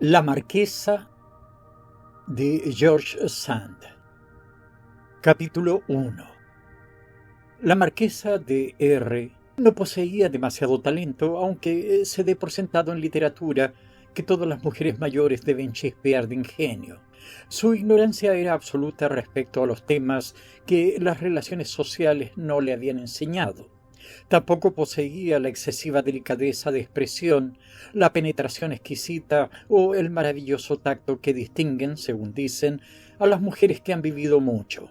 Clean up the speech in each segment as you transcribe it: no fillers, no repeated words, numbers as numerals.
La marquesa de George Sand. Capítulo 1. La marquesa de R. no poseía demasiado talento, aunque se dé por sentado en literatura que todas las mujeres mayores deben chispear de ingenio. Su ignorancia era absoluta respecto a los temas que las relaciones sociales no le habían enseñado. Tampoco poseía la excesiva delicadeza de expresión, la penetración exquisita o el maravilloso tacto que distinguen, según dicen, a las mujeres que han vivido mucho.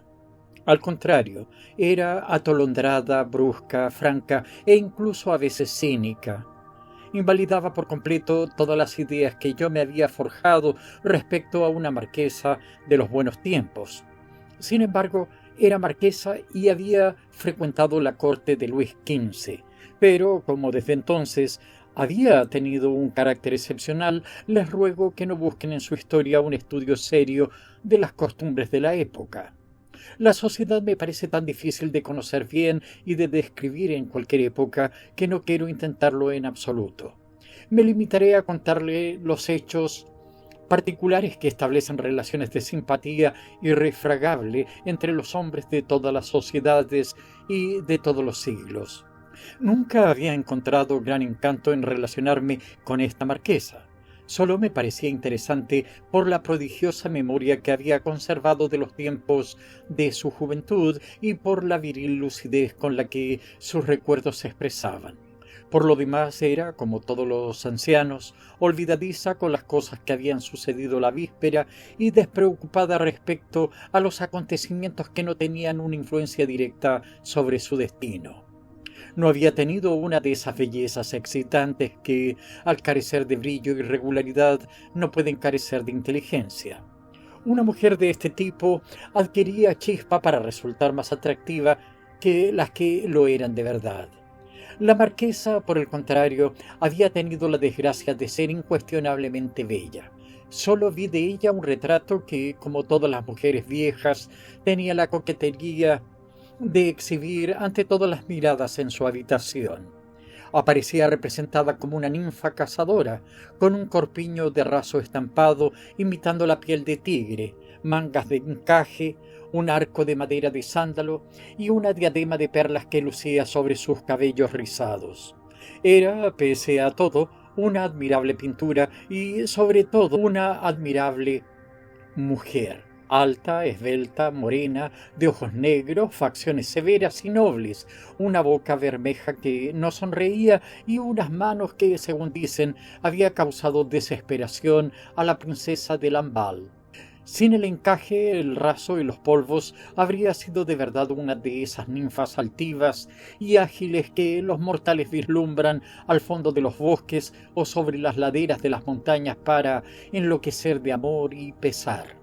Al contrario, era atolondrada, brusca, franca e incluso a veces cínica. Invalidaba por completo todas las ideas que yo me había forjado respecto a una marquesa de los buenos tiempos. Sin embargo, era marquesa y había frecuentado la corte de Luis XV, pero como desde entonces había tenido un carácter excepcional, les ruego que no busquen en su historia un estudio serio de las costumbres de la época. La sociedad me parece tan difícil de conocer bien y de describir en cualquier época que no quiero intentarlo en absoluto. Me limitaré a contarle los hechos particulares que establecen relaciones de simpatía irrefragable entre los hombres de todas las sociedades y de todos los siglos. Nunca había encontrado gran encanto en relacionarme con esta marquesa. Solo me parecía interesante por la prodigiosa memoria que había conservado de los tiempos de su juventud y por la viril lucidez con la que sus recuerdos se expresaban. Por lo demás era, como todos los ancianos, olvidadiza con las cosas que habían sucedido la víspera y despreocupada respecto a los acontecimientos que no tenían una influencia directa sobre su destino. No había tenido una de esas bellezas excitantes que, al carecer de brillo y regularidad, no pueden carecer de inteligencia. Una mujer de este tipo adquiría chispa para resultar más atractiva que las que lo eran de verdad. La marquesa, por el contrario, había tenido la desgracia de ser incuestionablemente bella. Solo vi de ella un retrato que, como todas las mujeres viejas, tenía la coquetería de exhibir ante todas las miradas en su habitación. Aparecía representada como una ninfa cazadora, con un corpiño de raso estampado imitando la piel de tigre, mangas de encaje, un arco de madera de sándalo y una diadema de perlas que lucía sobre sus cabellos rizados. Era, pese a todo, una admirable pintura y, sobre todo, una admirable mujer. Alta, esbelta, morena, de ojos negros, facciones severas y nobles, una boca bermeja que no sonreía y unas manos que, según dicen, había causado desesperación a la princesa de Lamballe. Sin el encaje, el raso y los polvos, habría sido de verdad una de esas ninfas altivas y ágiles que los mortales vislumbran al fondo de los bosques o sobre las laderas de las montañas para enloquecer de amor y pesar.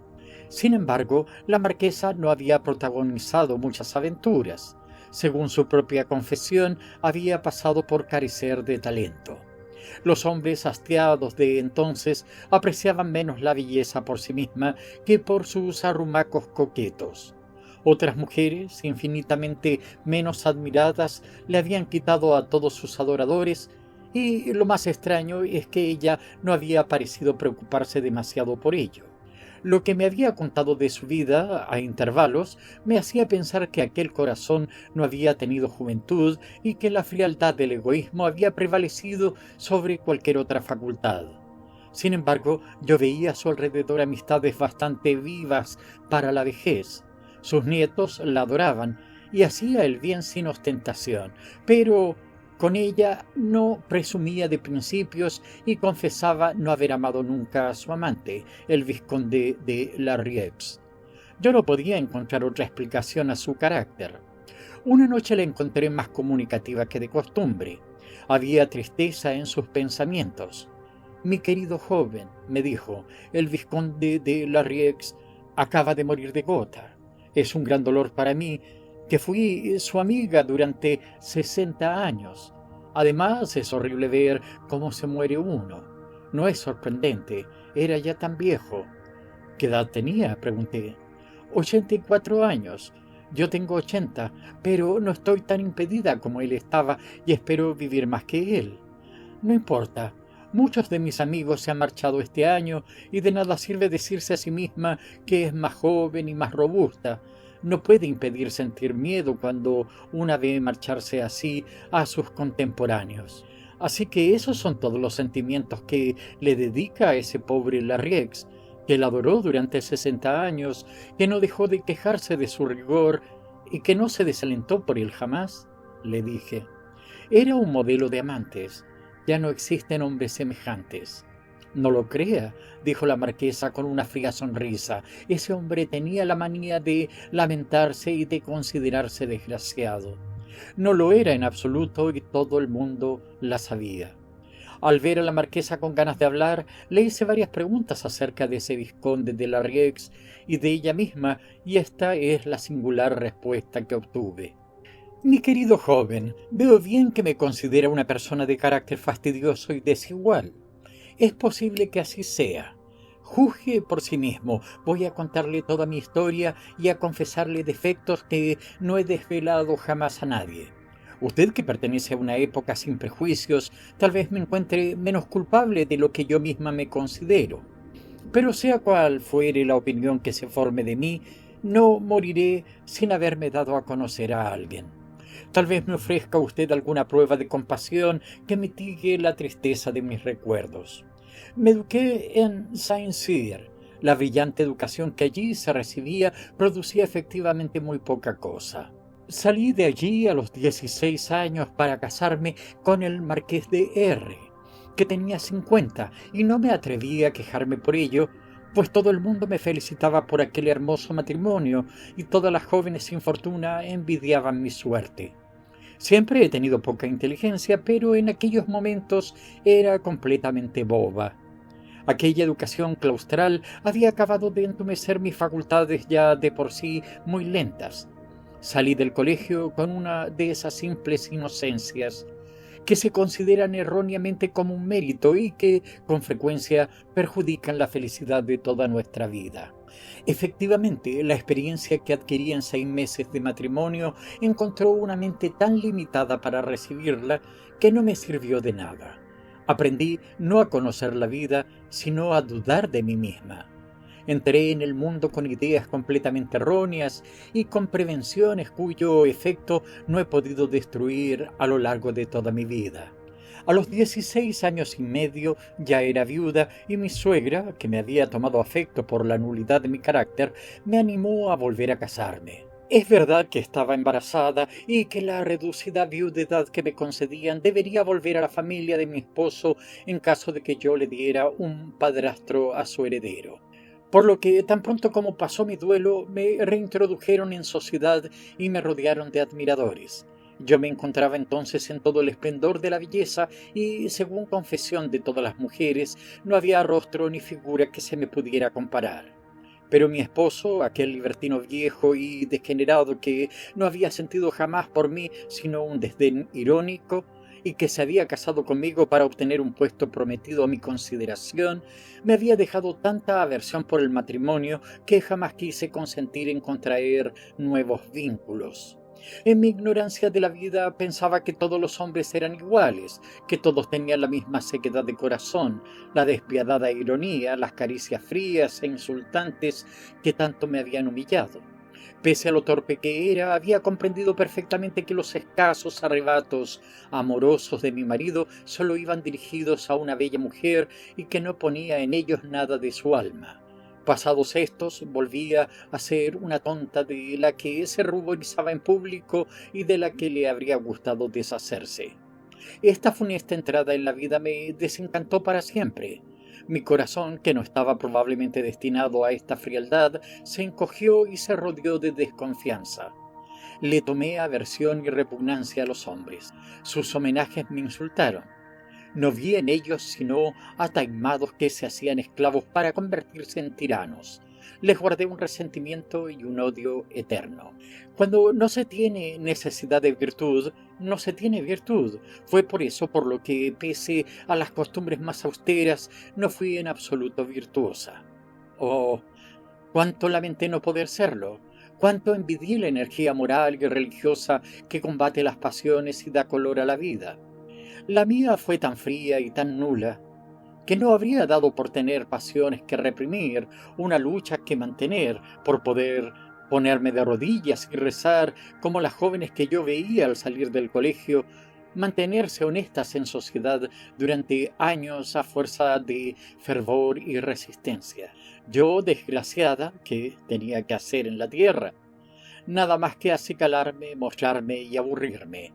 Sin embargo, la marquesa no había protagonizado muchas aventuras. Según su propia confesión, había pasado por carecer de talento. Los hombres hastiados de entonces apreciaban menos la belleza por sí misma que por sus arrumacos coquetos. Otras mujeres, infinitamente menos admiradas, le habían quitado a todos sus adoradores, y lo más extraño es que ella no había parecido preocuparse demasiado por ello. Lo que me había contado de su vida, a intervalos, me hacía pensar que aquel corazón no había tenido juventud y que la frialdad del egoísmo había prevalecido sobre cualquier otra facultad. Sin embargo, yo veía a su alrededor amistades bastante vivas para la vejez. Sus nietos la adoraban y hacía el bien sin ostentación, pero con ella no presumía de principios y confesaba no haber amado nunca a su amante, el vizconde de Larrieux. Yo no podía encontrar otra explicación a su carácter. Una noche la encontré más comunicativa que de costumbre. Había tristeza en sus pensamientos. «Mi querido joven», me dijo, «el vizconde de Larrieux acaba de morir de gota. Es un gran dolor para mí, que fui su amiga durante 60 años. Además, es horrible ver cómo se muere uno. No es sorprendente, era ya tan viejo». «¿Qué edad tenía?», pregunté. 84 años. Yo tengo 80, pero no estoy tan impedida como él estaba y espero vivir más que él. No importa. Muchos de mis amigos se han marchado este año y de nada sirve decirse a sí misma que es más joven y más robusta. No puede impedir sentir miedo cuando una ve marcharse así a sus contemporáneos. Así que esos son todos los sentimientos que le dedica a ese pobre Larrieux, que la adoró durante 60 años, que no dejó de quejarse de su rigor y que no se desalentó por él jamás, le dije. Era un modelo de amantes. Ya no existen hombres semejantes. No lo crea, dijo la marquesa con una fría sonrisa. Ese hombre tenía la manía de lamentarse y de considerarse desgraciado. No lo era en absoluto y todo el mundo la sabía. Al ver a la marquesa con ganas de hablar, le hice varias preguntas acerca de ese vizconde de Larrieux y de ella misma, y esta es la singular respuesta que obtuve. Mi querido joven, veo bien que me considera una persona de carácter fastidioso y desigual. Es posible que así sea. Juzgue por sí mismo. Voy a contarle toda mi historia y a confesarle defectos que no he desvelado jamás a nadie. Usted, que pertenece a una época sin prejuicios, tal vez me encuentre menos culpable de lo que yo misma me considero. Pero sea cual fuere la opinión que se forme de mí, no moriré sin haberme dado a conocer a alguien. Tal vez me ofrezca usted alguna prueba de compasión que mitigue la tristeza de mis recuerdos. Me eduqué en Saint-Cyr. La brillante educación que allí se recibía producía efectivamente muy poca cosa. Salí de allí a los 16 años para casarme con el marqués de R, que tenía 50, y no me atreví a quejarme por ello, pues todo el mundo me felicitaba por aquel hermoso matrimonio y todas las jóvenes sin fortuna envidiaban mi suerte. Siempre he tenido poca inteligencia, pero en aquellos momentos era completamente boba. Aquella educación claustral había acabado de entumecer mis facultades ya de por sí muy lentas. Salí del colegio con una de esas simples inocencias que se consideran erróneamente como un mérito y que, con frecuencia, perjudican la felicidad de toda nuestra vida. Efectivamente, la experiencia que adquirí en 6 meses de matrimonio encontró una mente tan limitada para recibirla que no me sirvió de nada. Aprendí no a conocer la vida, sino a dudar de mí misma. Entré en el mundo con ideas completamente erróneas y con prevenciones cuyo efecto no he podido destruir a lo largo de toda mi vida. A los 16 años y medio ya era viuda y mi suegra, que me había tomado afecto por la nulidad de mi carácter, me animó a volver a casarme. Es verdad que estaba embarazada y que la reducida viudedad que me concedían debería volver a la familia de mi esposo en caso de que yo le diera un padrastro a su heredero. Por lo que tan pronto como pasó mi duelo, me reintrodujeron en sociedad y me rodearon de admiradores. Yo me encontraba entonces en todo el esplendor de la belleza y, según confesión de todas las mujeres, no había rostro ni figura que se me pudiera comparar. Pero mi esposo, aquel libertino viejo y degenerado que no había sentido jamás por mí sino un desdén irónico, y que se había casado conmigo para obtener un puesto prometido a mi consideración, me había dejado tanta aversión por el matrimonio que jamás quise consentir en contraer nuevos vínculos. En mi ignorancia de la vida pensaba que todos los hombres eran iguales, que todos tenían la misma sequedad de corazón, la despiadada ironía, las caricias frías e insultantes que tanto me habían humillado. Pese a lo torpe que era, había comprendido perfectamente que los escasos arrebatos amorosos de mi marido solo iban dirigidos a una bella mujer y que no ponía en ellos nada de su alma. Pasados estos, volvía a ser una tonta de la que se ruborizaba en público y de la que le habría gustado deshacerse. Esta funesta entrada en la vida me desencantó para siempre. Mi corazón, que no estaba probablemente destinado a esta frialdad, se encogió y se rodeó de desconfianza. Le tomé aversión y repugnancia a los hombres. Sus homenajes me insultaron. No vi en ellos sino ataimados que se hacían esclavos para convertirse en tiranos. Les guardé un resentimiento y un odio eterno. Cuando no se tiene necesidad de virtud, no se tiene virtud. Fue por eso por lo que, pese a las costumbres más austeras, no fui en absoluto virtuosa. Oh, cuánto lamenté no poder serlo. Cuánto envidié la energía moral y religiosa que combate las pasiones y da color a la vida. La mía fue tan fría y tan nula. que no habría dado por tener pasiones que reprimir, una lucha que mantener, por poder ponerme de rodillas y rezar como las jóvenes que yo veía al salir del colegio, mantenerse honestas en sociedad durante años a fuerza de fervor y resistencia. Yo, desgraciada, ¿qué tenía que hacer en la tierra? Nada más que acicalarme, mostrarme y aburrirme.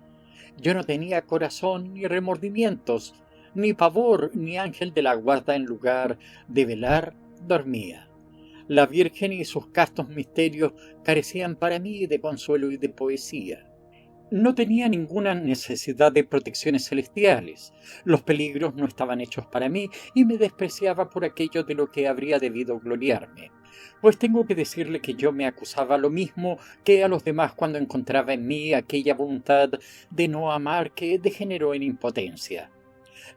Yo no tenía corazón ni remordimientos, ni pavor ni ángel de la guarda. En lugar de velar, dormía. La Virgen y sus castos misterios carecían para mí de consuelo y de poesía. No tenía ninguna necesidad de protecciones celestiales. Los peligros no estaban hechos para mí y me despreciaba por aquello de lo que habría debido gloriarme. Pues tengo que decirle que yo me acusaba lo mismo que a los demás cuando encontraba en mí aquella voluntad de no amar que degeneró en impotencia.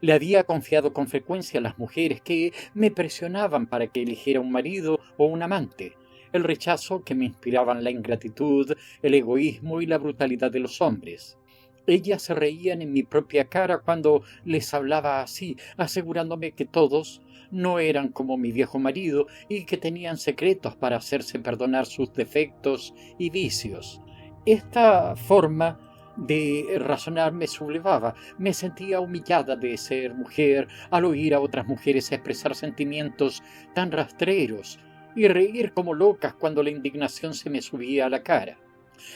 Le había confiado con frecuencia a las mujeres que me presionaban para que eligiera un marido o un amante, el rechazo que me inspiraban la ingratitud, el egoísmo y la brutalidad de los hombres. Ellas se reían en mi propia cara cuando les hablaba así, asegurándome que todos no eran como mi viejo marido y que tenían secretos para hacerse perdonar sus defectos y vicios. Esta forma de razonar me sublevaba. Me sentía humillada de ser mujer al oír a otras mujeres expresar sentimientos tan rastreros y reír como locas cuando la indignación se me subía a la cara.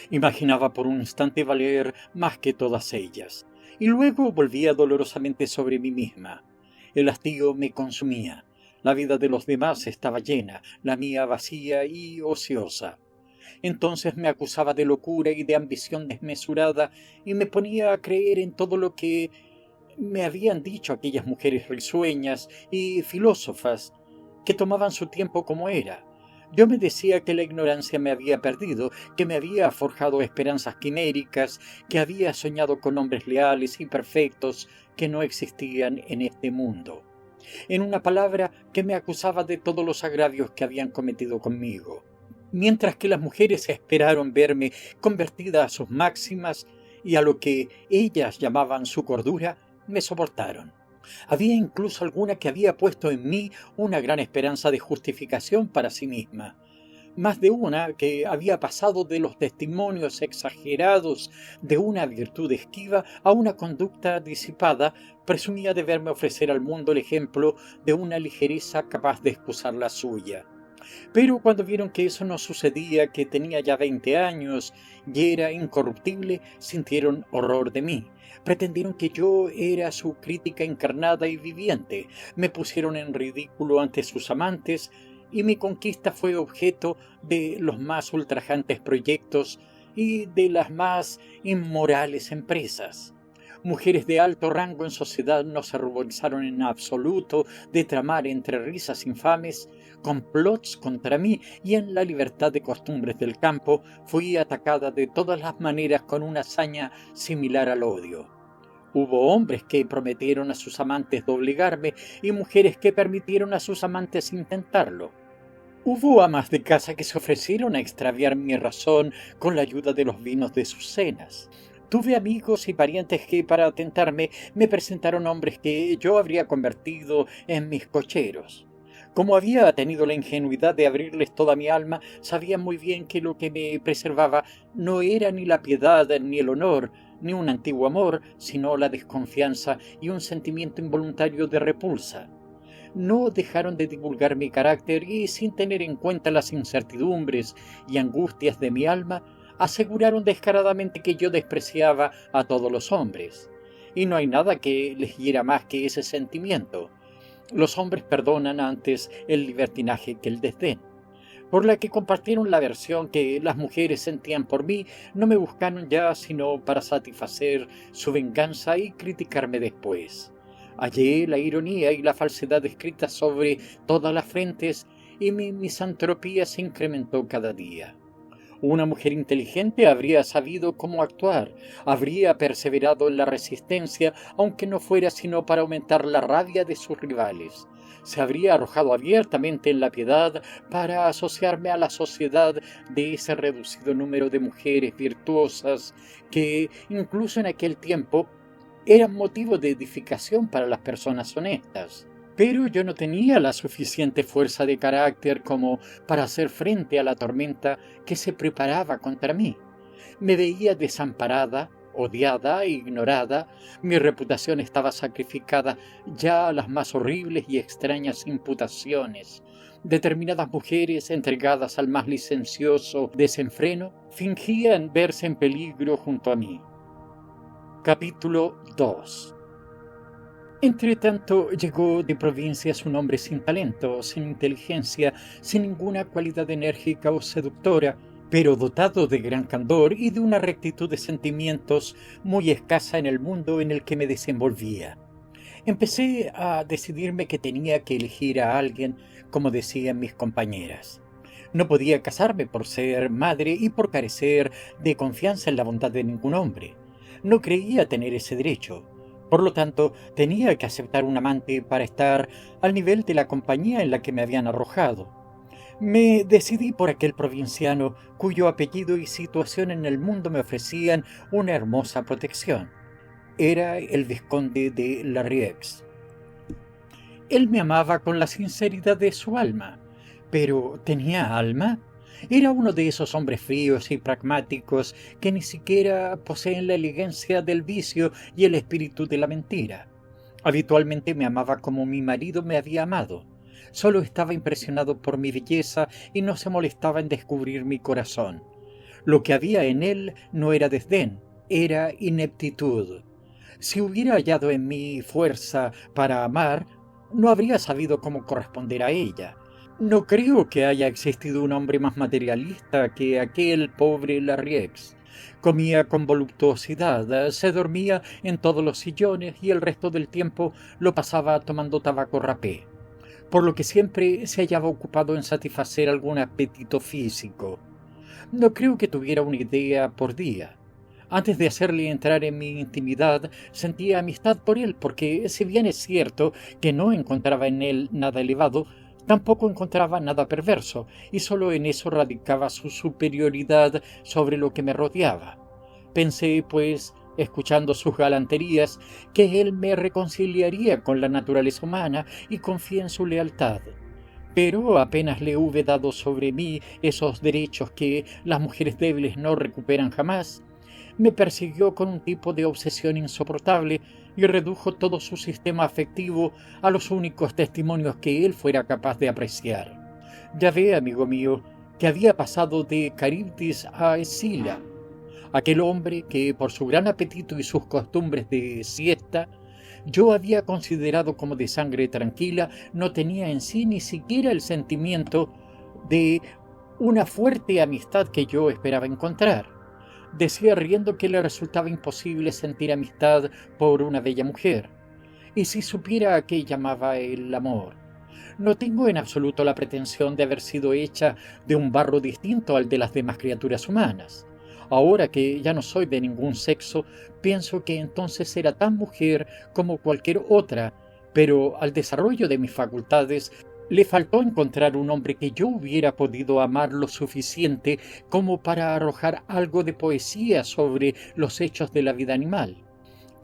Imaginaba por un instante valer más que todas ellas, y luego volvía dolorosamente sobre mí misma. El hastío me consumía. La vida de los demás estaba llena, la mía vacía y ociosa. Entonces me acusaba de locura y de ambición desmesurada y me ponía a creer en todo lo que me habían dicho aquellas mujeres risueñas y filósofas que tomaban su tiempo como era. Yo me decía que la ignorancia me había perdido, que me había forjado esperanzas quiméricas, que había soñado con hombres leales y perfectos que no existían en este mundo. En una palabra, que me acusaba de todos los agravios que habían cometido conmigo. Mientras que las mujeres esperaron verme convertida a sus máximas y a lo que ellas llamaban su cordura, me soportaron. Había incluso alguna que había puesto en mí una gran esperanza de justificación para sí misma. Más de una que había pasado de los testimonios exagerados de una virtud esquiva a una conducta disipada, presumía de verme ofrecer al mundo el ejemplo de una ligereza capaz de excusar la suya. Pero cuando vieron que eso no sucedía, que tenía ya 20 años y era incorruptible, sintieron horror de mí. Pretendieron que yo era su crítica encarnada y viviente, me pusieron en ridículo ante sus amantes, y mi conquista fue objeto de los más ultrajantes proyectos y de las más inmorales empresas. Mujeres de alto rango en sociedad no se ruborizaron en absoluto de tramar entre risas infames complots contra mí, y en la libertad de costumbres del campo fui atacada de todas las maneras con una hazaña similar al odio. Hubo hombres que prometieron a sus amantes doblegarme y mujeres que permitieron a sus amantes intentarlo. Hubo amas de casa que se ofrecieron a extraviar mi razón con la ayuda de los vinos de sus cenas. Tuve amigos y parientes que, para tentarme, me presentaron hombres que yo habría convertido en mis cocheros. Como había tenido la ingenuidad de abrirles toda mi alma, sabían muy bien que lo que me preservaba no era ni la piedad ni el honor, ni un antiguo amor, sino la desconfianza y un sentimiento involuntario de repulsa. No dejaron de divulgar mi carácter y, sin tener en cuenta las incertidumbres y angustias de mi alma, aseguraron descaradamente que yo despreciaba a todos los hombres. Y no hay nada que les hiera más que ese sentimiento. Los hombres perdonan antes el libertinaje que el desdén. Por la que compartieron la aversión que las mujeres sentían por mí, no me buscaron ya sino para satisfacer su venganza y criticarme después. Hallé la ironía y la falsedad escritas sobre todas las frentes, y mi misantropía se incrementó cada día. Una mujer inteligente habría sabido cómo actuar, habría perseverado en la resistencia, aunque no fuera sino para aumentar la rabia de sus rivales. Se habría arrojado abiertamente en la piedad para asociarme a la sociedad de ese reducido número de mujeres virtuosas que, incluso en aquel tiempo, eran motivo de edificación para las personas honestas. Pero yo no tenía la suficiente fuerza de carácter como para hacer frente a la tormenta que se preparaba contra mí. Me veía desamparada, odiada e ignorada. Mi reputación estaba sacrificada ya a las más horribles y extrañas imputaciones. Determinadas mujeres, entregadas al más licencioso desenfreno, fingían verse en peligro junto a mí. Capítulo 2. Entretanto, llegó de provincias un hombre sin talento, sin inteligencia, sin ninguna cualidad enérgica o seductora, pero dotado de gran candor y de una rectitud de sentimientos muy escasa en el mundo en el que me desenvolvía. Empecé a decidirme que tenía que elegir a alguien, como decían mis compañeras. No podía casarme por ser madre y por carecer de confianza en la bondad de ningún hombre. No creía tener ese derecho. Por lo tanto, tenía que aceptar un amante para estar al nivel de la compañía en la que me habían arrojado. Me decidí por aquel provinciano cuyo apellido y situación en el mundo me ofrecían una hermosa protección. Era el vizconde de Larrieux. Él me amaba con la sinceridad de su alma. ¿Pero tenía alma? Era uno de esos hombres fríos y pragmáticos que ni siquiera poseen la elegancia del vicio y el espíritu de la mentira. Habitualmente me amaba como mi marido me había amado. Solo estaba impresionado por mi belleza y no se molestaba en descubrir mi corazón. Lo que había en él no era desdén, era ineptitud. Si hubiera hallado en mí fuerza para amar, no habría sabido cómo corresponder a ella. No creo que haya existido un hombre más materialista que aquel pobre Larrieux. Comía con voluptuosidad, se dormía en todos los sillones y el resto del tiempo lo pasaba tomando tabaco rapé, por lo que siempre se hallaba ocupado en satisfacer algún apetito físico. No creo que tuviera una idea por día. Antes de hacerle entrar en mi intimidad, sentía amistad por él, porque si bien es cierto que no encontraba en él nada elevado, tampoco encontraba nada perverso, y sólo en eso radicaba su superioridad sobre lo que me rodeaba. Pensé, pues, escuchando sus galanterías, que él me reconciliaría con la naturaleza humana y confié en su lealtad. Pero apenas le hube dado sobre mí esos derechos que las mujeres débiles no recuperan jamás, me persiguió con un tipo de obsesión insoportable y redujo todo su sistema afectivo a los únicos testimonios que él fuera capaz de apreciar. Ya ve, amigo mío, que había pasado de Caribdis a Escila, aquel hombre que, por su gran apetito y sus costumbres de siesta, yo había considerado como de sangre tranquila, no tenía en sí ni siquiera el sentimiento de una fuerte amistad que yo esperaba encontrar. Decía riendo que le resultaba imposible sentir amistad por una bella mujer. Y si supiera a qué llamaba el amor. No tengo en absoluto la pretensión de haber sido hecha de un barro distinto al de las demás criaturas humanas. Ahora que ya no soy de ningún sexo, pienso que entonces era tan mujer como cualquier otra, pero al desarrollo de mis facultades le faltó encontrar un hombre que yo hubiera podido amar lo suficiente como para arrojar algo de poesía sobre los hechos de la vida animal.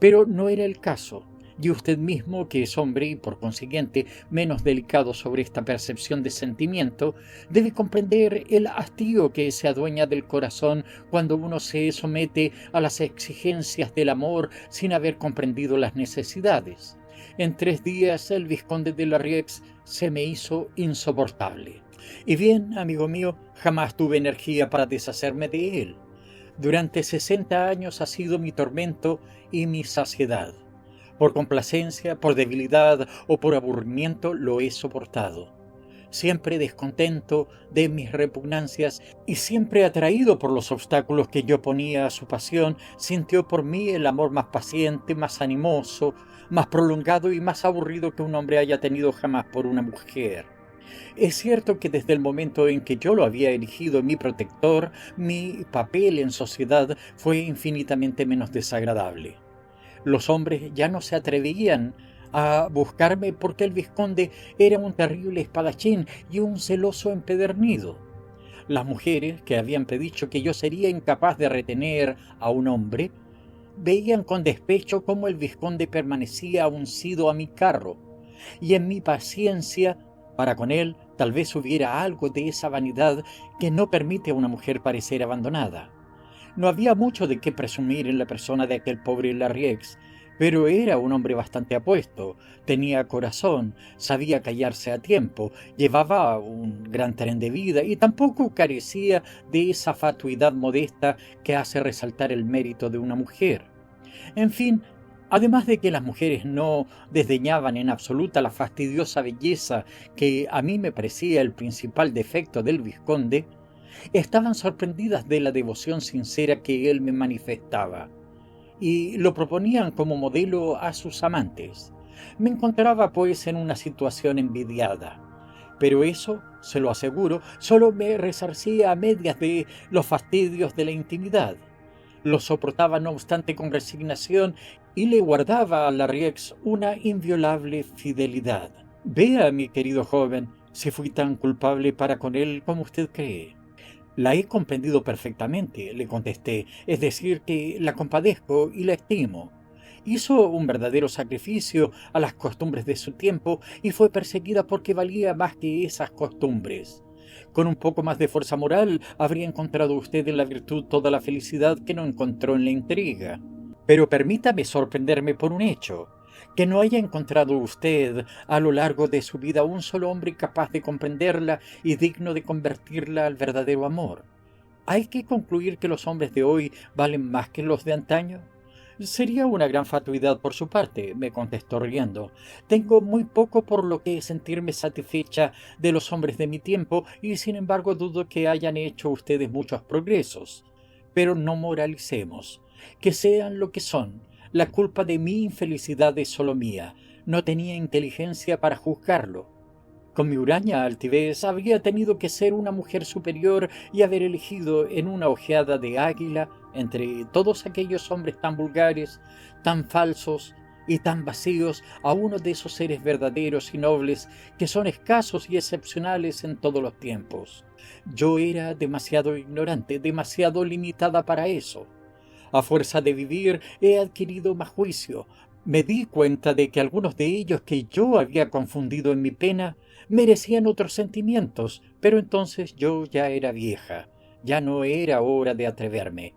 Pero no era el caso, y usted mismo, que es hombre y por consiguiente menos delicado sobre esta percepción de sentimiento, debe comprender el hastío que se adueña del corazón cuando uno se somete a las exigencias del amor sin haber comprendido las necesidades. En 3 días el vizconde de Larrieux se me hizo insoportable. Y bien, amigo mío, jamás tuve energía para deshacerme de él. Durante 60 años ha sido mi tormento y mi saciedad. Por complacencia, por debilidad o por aburrimiento lo he soportado. Siempre descontento de mis repugnancias y siempre atraído por los obstáculos que yo ponía a su pasión, sintió por mí el amor más paciente, más animoso, más prolongado y más aburrido que un hombre haya tenido jamás por una mujer. Es cierto que desde el momento en que yo lo había elegido mi protector, mi papel en sociedad fue infinitamente menos desagradable. Los hombres ya no se atrevían a buscarme porque el vizconde era un terrible espadachín y un celoso empedernido. Las mujeres, que habían predicho que yo sería incapaz de retener a un hombre, veían con despecho cómo el vizconde permanecía uncido a mi carro. y en mi paciencia para con él tal vez hubiera algo de esa vanidad que no permite a una mujer parecer abandonada. No había mucho de qué presumir en la persona de aquel pobre Larrieux, pero era un hombre bastante apuesto, tenía corazón, sabía callarse a tiempo, llevaba un gran tren de vida y tampoco carecía de esa fatuidad modesta que hace resaltar el mérito de una mujer. En fin, además de que las mujeres no desdeñaban en absoluta la fastidiosa belleza que a mí me parecía el principal defecto del vizconde, estaban sorprendidas de la devoción sincera que él me manifestaba, y lo proponían como modelo a sus amantes. Me encontraba pues en una situación envidiada, pero eso, se lo aseguro, solo me resarcía a medias de los fastidios de la intimidad. Lo soportaba no obstante con resignación y le guardaba a Larrieux una inviolable fidelidad. Vea, mi querido joven, si fui tan culpable para con él como usted cree. La he comprendido perfectamente, le contesté, es decir, que la compadezco y la estimo. Hizo un verdadero sacrificio a las costumbres de su tiempo y fue perseguida porque valía más que esas costumbres. Con un poco más de fuerza moral habría encontrado usted en la virtud toda la felicidad que no encontró en la intriga. Pero permítame sorprenderme por un hecho, que no haya encontrado usted a lo largo de su vida un solo hombre capaz de comprenderla y digno de convertirla al verdadero amor. ¿Hay que concluir que los hombres de hoy valen más que los de antaño? Sería una gran fatuidad por su parte, me contestó riendo. Tengo muy poco por lo que sentirme satisfecha de los hombres de mi tiempo y sin embargo dudo que hayan hecho ustedes muchos progresos. Pero no moralicemos. Que sean lo que son. La culpa de mi infelicidad es solo mía. No tenía inteligencia para juzgarlo. Con mi huraña altivez habría tenido que ser una mujer superior y haber elegido en una ojeada de águila entre todos aquellos hombres tan vulgares, tan falsos y tan vacíos a uno de esos seres verdaderos y nobles que son escasos y excepcionales en todos los tiempos. Yo era demasiado ignorante, demasiado limitada para eso. A fuerza de vivir he adquirido más juicio. Me di cuenta de que algunos de ellos que yo había confundido en mi pena merecían otros sentimientos, pero entonces yo ya era vieja, ya no era hora de atreverme.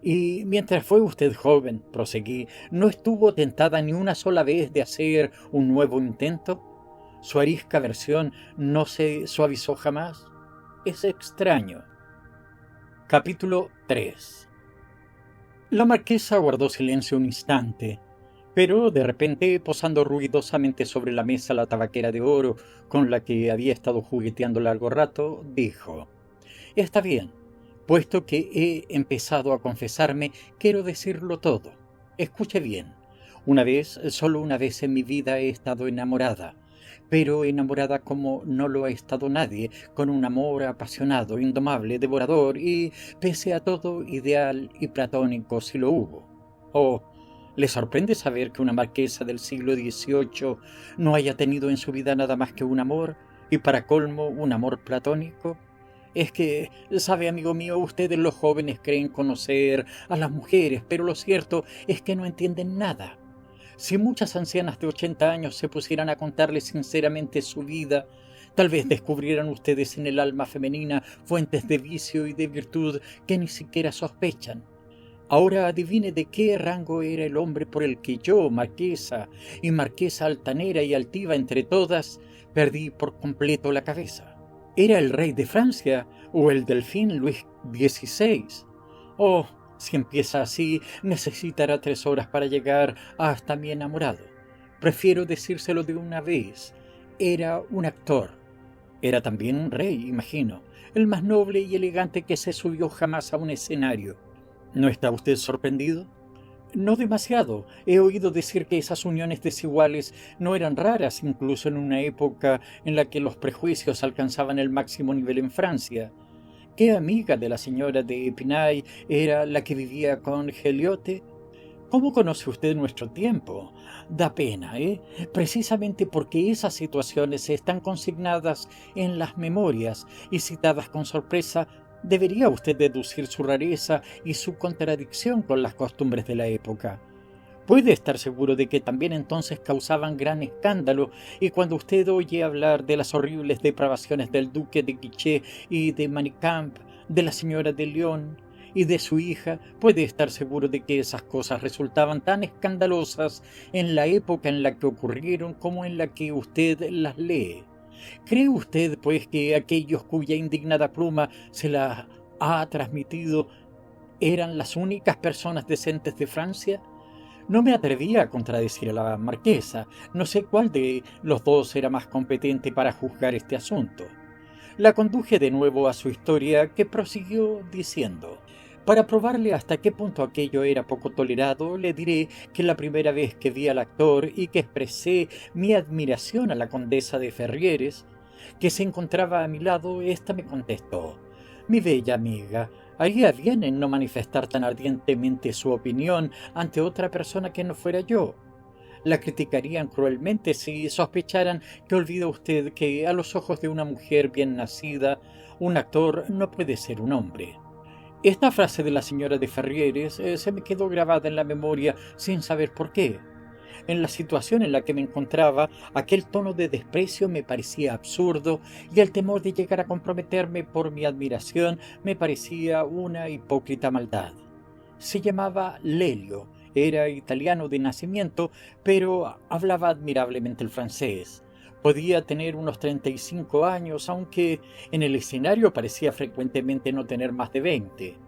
Y mientras fue usted joven, proseguí, ¿no estuvo tentada ni una sola vez de hacer un nuevo intento? ¿Su arisca versión no se suavizó jamás? Es extraño. Capítulo 3. La marquesa guardó silencio un instante, pero de repente, posando ruidosamente sobre la mesa la tabaquera de oro con la que había estado jugueteando largo rato, dijo: «Está bien, puesto que he empezado a confesarme, quiero decirlo todo. Escuche bien. Una vez, solo una vez en mi vida he estado enamorada, pero enamorada como no lo ha estado nadie, con un amor apasionado, indomable, devorador y, pese a todo, ideal y platónico si lo hubo. Oh, ¿le sorprende saber que una marquesa del siglo XVIII no haya tenido en su vida nada más que un amor, y para colmo un amor platónico? Es que, sabe, amigo mío, ustedes los jóvenes creen conocer a las mujeres, pero lo cierto es que no entienden nada. Si muchas ancianas de 80 años se pusieran a contarles sinceramente su vida, tal vez descubrieran ustedes en el alma femenina fuentes de vicio y de virtud que ni siquiera sospechan. Ahora adivine de qué rango era el hombre por el que yo, marquesa, y marquesa altanera y altiva entre todas, perdí por completo la cabeza. ¿Era el rey de Francia o el delfín Luis XVI? Oh, si empieza así, necesitará 3 horas para llegar hasta mi enamorado. Prefiero decírselo de una vez. Era un actor. Era también un rey, imagino, el más noble y elegante que se subió jamás a un escenario. ¿No está usted sorprendido? No demasiado. He oído decir que esas uniones desiguales no eran raras, incluso en una época en la que los prejuicios alcanzaban el máximo nivel en Francia. ¿Qué amiga de la señora de Epinay era la que vivía con Geliote? ¿Cómo conoce usted nuestro tiempo? Da pena, ¿eh? Precisamente porque esas situaciones están consignadas en las memorias y citadas con sorpresa, debería usted deducir su rareza y su contradicción con las costumbres de la época. Puede estar seguro de que también entonces causaban gran escándalo, y cuando usted oye hablar de las horribles depravaciones del duque de Guiche y de Manicamp, de la señora de León y de su hija, puede estar seguro de que esas cosas resultaban tan escandalosas en la época en la que ocurrieron como en la que usted las lee. ¿Cree usted, pues, que aquellos cuya indignada pluma se la ha transmitido eran las únicas personas decentes de Francia? No me atrevía a contradecir a la marquesa. No sé cuál de los dos era más competente para juzgar este asunto. La conduje de nuevo a su historia, que prosiguió diciendo: para probarle hasta qué punto aquello era poco tolerado, le diré que la primera vez que vi al actor y que expresé mi admiración a la condesa de Ferrieres, que se encontraba a mi lado, ésta me contestó: mi bella amiga, haría bien en no manifestar tan ardientemente su opinión ante otra persona que no fuera yo. La criticarían cruelmente si sospecharan que olvida usted que a los ojos de una mujer bien nacida, un actor no puede ser un hombre. Esta frase de la señora de Ferrieres se me quedó grabada en la memoria sin saber por qué. En la situación en la que me encontraba, aquel tono de desprecio me parecía absurdo y el temor de llegar a comprometerme por mi admiración me parecía una hipócrita maldad. Se llamaba Lelio, era italiano de nacimiento, pero hablaba admirablemente el francés. Podía tener unos 35 años, aunque en el escenario parecía frecuentemente no tener más de 20.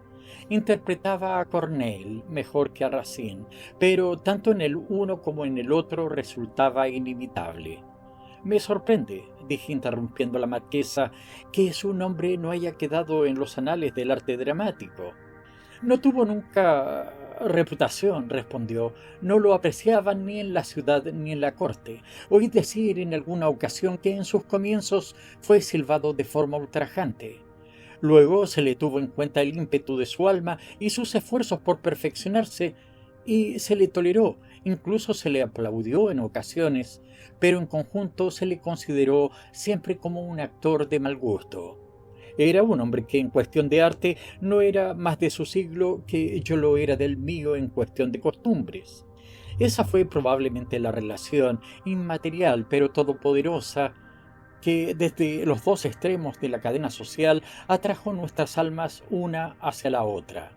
Interpretaba a Corneille mejor que a Racine, pero tanto en el uno como en el otro resultaba inimitable. Me sorprende, dije interrumpiendo a la marquesa, que su nombre no haya quedado en los anales del arte dramático. No tuvo nunca reputación, respondió. No lo apreciaban ni en la ciudad ni en la corte. Oí decir en alguna ocasión que en sus comienzos fue silbado de forma ultrajante. Luego se le tuvo en cuenta el ímpetu de su alma y sus esfuerzos por perfeccionarse, y se le toleró, incluso se le aplaudió en ocasiones, pero en conjunto se le consideró siempre como un actor de mal gusto. Era un hombre que en cuestión de arte no era más de su siglo que yo lo era del mío en cuestión de costumbres. Esa fue probablemente la relación inmaterial pero todopoderosa que desde los dos extremos de la cadena social atrajo nuestras almas una hacia la otra.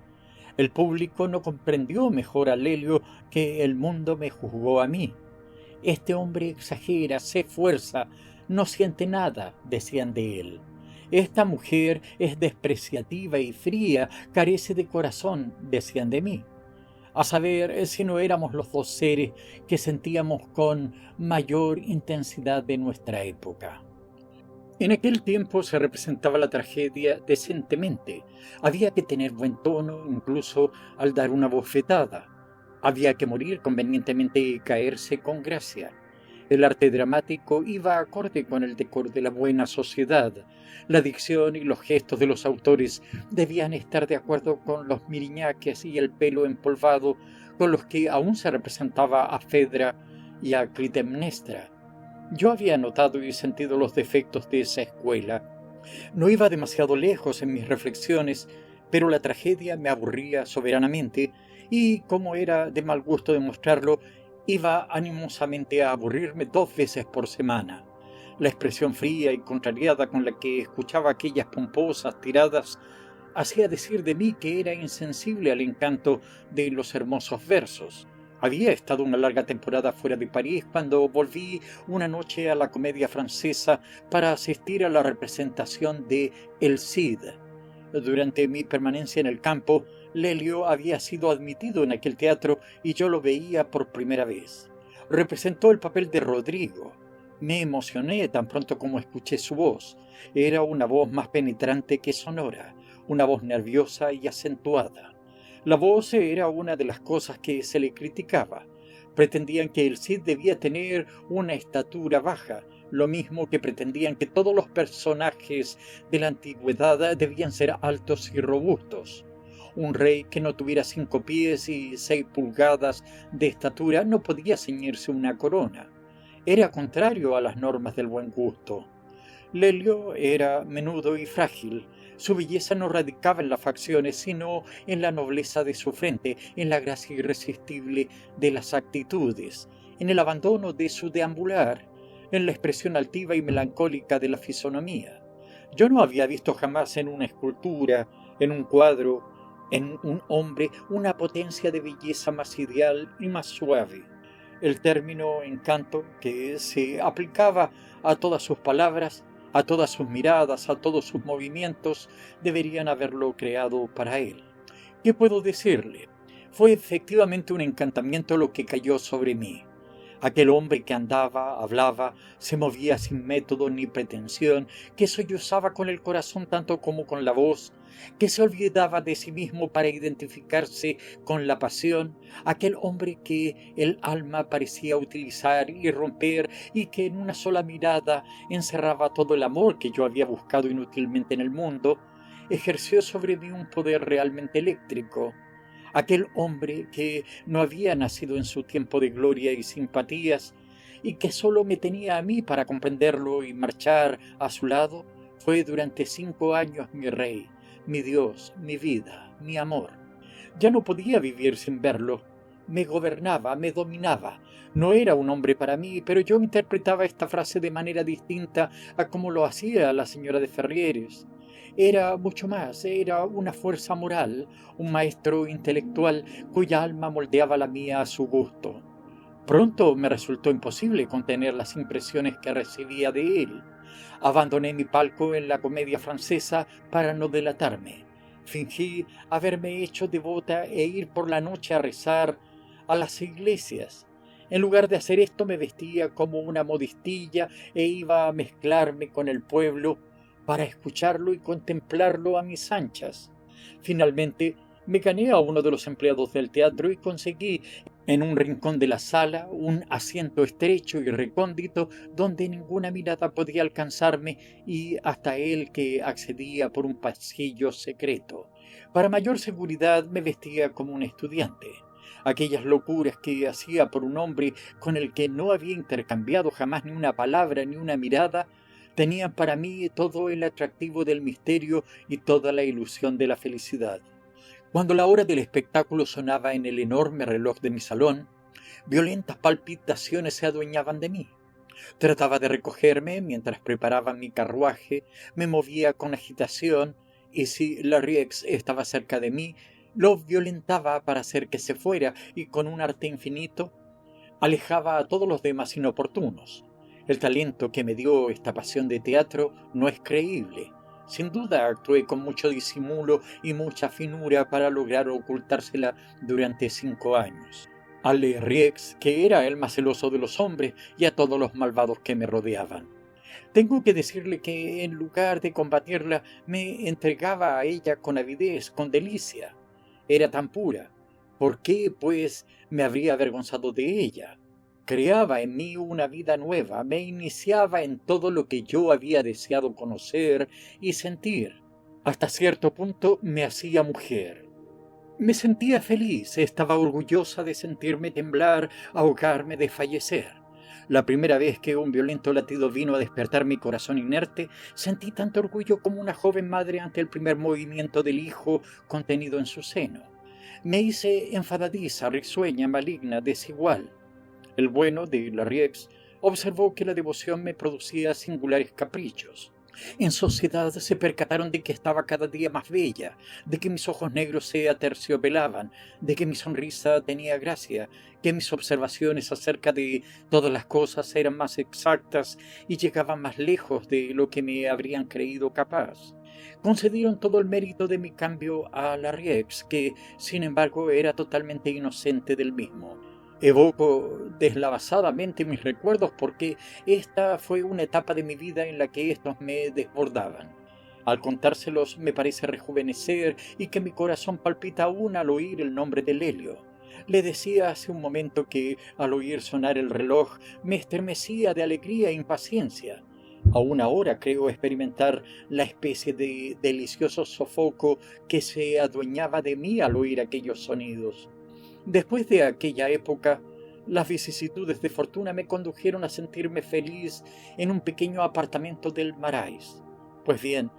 El público no comprendió mejor a Lelio que el mundo me juzgó a mí. Este hombre exagera, se esfuerza, no siente nada, decían de él. Esta mujer es despreciativa y fría, carece de corazón, decían de mí. A saber si no éramos los dos seres que sentíamos con mayor intensidad de nuestra época. En aquel tiempo se representaba la tragedia decentemente. Había que tener buen tono, incluso al dar una bofetada. Había que morir convenientemente y caerse con gracia. El arte dramático iba acorde con el decoro de la buena sociedad. La dicción y los gestos de los autores debían estar de acuerdo con los miriñaques y el pelo empolvado con los que aún se representaba a Fedra y a Clitemnestra. Yo había notado y sentido los defectos de esa escuela. No iba demasiado lejos en mis reflexiones, pero la tragedia me aburría soberanamente y, como era de mal gusto demostrarlo, iba animosamente a aburrirme 2 veces por semana. La expresión fría y contrariada con la que escuchaba aquellas pomposas tiradas hacía decir de mí que era insensible al encanto de los hermosos versos. Había estado una larga temporada fuera de París cuando volví una noche a la Comedia Francesa para asistir a la representación de El Cid. Durante mi permanencia en el campo, Lelio había sido admitido en aquel teatro y yo lo veía por primera vez. Representó el papel de Rodrigo. Me emocioné tan pronto como escuché su voz. Era una voz más penetrante que sonora, una voz nerviosa y acentuada. La voz era una de las cosas que se le criticaba. Pretendían que el Cid debía tener una estatura baja, lo mismo que pretendían que todos los personajes de la antigüedad debían ser altos y robustos. Un rey que no tuviera 5 pies y 6 pulgadas de estatura no podía ceñirse una corona. Era contrario a las normas del buen gusto. Lelio era menudo y frágil. Su belleza no radicaba en las facciones, sino en la nobleza de su frente, en la gracia irresistible de las actitudes, en el abandono de su deambular, en la expresión altiva y melancólica de la fisonomía. Yo no había visto jamás en una escultura, en un cuadro, en un hombre, una potencia de belleza más ideal y más suave. El término encanto, que se aplicaba a todas sus palabras, a todas sus miradas, a todos sus movimientos, deberían haberlo creado para él. ¿Qué puedo decirle? Fue efectivamente un encantamiento lo que cayó sobre mí. Aquel hombre que andaba, hablaba, se movía sin método ni pretensión, que sollozaba con el corazón tanto como con la voz, que se olvidaba de sí mismo para identificarse con la pasión, aquel hombre que el alma parecía utilizar y romper y que en una sola mirada encerraba todo el amor que yo había buscado inútilmente en el mundo, ejerció sobre mí un poder realmente eléctrico. Aquel hombre que no había nacido en su tiempo de gloria y simpatías y que sólo me tenía a mí para comprenderlo y marchar a su lado, fue durante 5 años mi rey, mi Dios, mi vida, mi amor. Ya no podía vivir sin verlo. Me gobernaba, me dominaba. No era un hombre para mí, pero yo interpretaba esta frase de manera distinta a como lo hacía la señora de Ferrieres. Era mucho más, era una fuerza moral, un maestro intelectual cuya alma moldeaba la mía a su gusto. Pronto me resultó imposible contener las impresiones que recibía de él. Abandoné mi palco en la comedia francesa para no delatarme. Fingí haberme hecho devota e ir por la noche a rezar a las iglesias. En lugar de hacer esto me vestía como una modistilla e iba a mezclarme con el pueblo para escucharlo y contemplarlo a mis anchas. Finalmente me gané a uno de los empleados del teatro y conseguí en un rincón de la sala un asiento estrecho y recóndito donde ninguna mirada podía alcanzarme y hasta él que accedía por un pasillo secreto. Para mayor seguridad me vestía como un estudiante. Aquellas locuras que hacía por un hombre con el que no había intercambiado jamás ni una palabra ni una mirada, tenían para mí todo el atractivo del misterio y toda la ilusión de la felicidad. Cuando la hora del espectáculo sonaba en el enorme reloj de mi salón, violentas palpitaciones se adueñaban de mí. Trataba de recogerme mientras preparaba mi carruaje, me movía con agitación, y si Larrieux estaba cerca de mí, lo violentaba para hacer que se fuera y con un arte infinito alejaba a todos los demás inoportunos. El talento que me dio esta pasión de teatro no es creíble. Sin duda actué con mucho disimulo y mucha finura para lograr ocultársela durante 5 años. A Larrieux, que era el más celoso de los hombres, y a todos los malvados que me rodeaban. Tengo que decirle que en lugar de combatirla, me entregaba a ella con avidez, con delicia. Era tan pura. ¿Por qué, pues, me habría avergonzado de ella? Creaba en mí una vida nueva, me iniciaba en todo lo que yo había deseado conocer y sentir. Hasta cierto punto me hacía mujer. Me sentía feliz, estaba orgullosa de sentirme temblar, ahogarme, de fallecer. La primera vez que un violento latido vino a despertar mi corazón inerte, sentí tanto orgullo como una joven madre ante el primer movimiento del hijo contenido en su seno. Me hice enfadadiza, risueña, maligna, desigual. El bueno de Larrieux observó que la devoción me producía singulares caprichos. En sociedad se percataron de que estaba cada día más bella, de que mis ojos negros se aterciopelaban, de que mi sonrisa tenía gracia, que mis observaciones acerca de todas las cosas eran más exactas y llegaban más lejos de lo que me habrían creído capaz. Concedieron todo el mérito de mi cambio a Larrieux, que, sin embargo, era totalmente inocente del mismo. Evoco deslavazadamente mis recuerdos porque esta fue una etapa de mi vida en la que estos me desbordaban. Al contárselos me parece rejuvenecer y que mi corazón palpita aún al oír el nombre de Lelio. Le decía hace un momento que, al oír sonar el reloj, me estremecía de alegría e impaciencia. Aún ahora creo experimentar la especie de delicioso sofoco que se adueñaba de mí al oír aquellos sonidos. Después de aquella época, Las vicisitudes de fortuna me condujeron a sentirme feliz en un pequeño apartamento del Marais. Pues bien,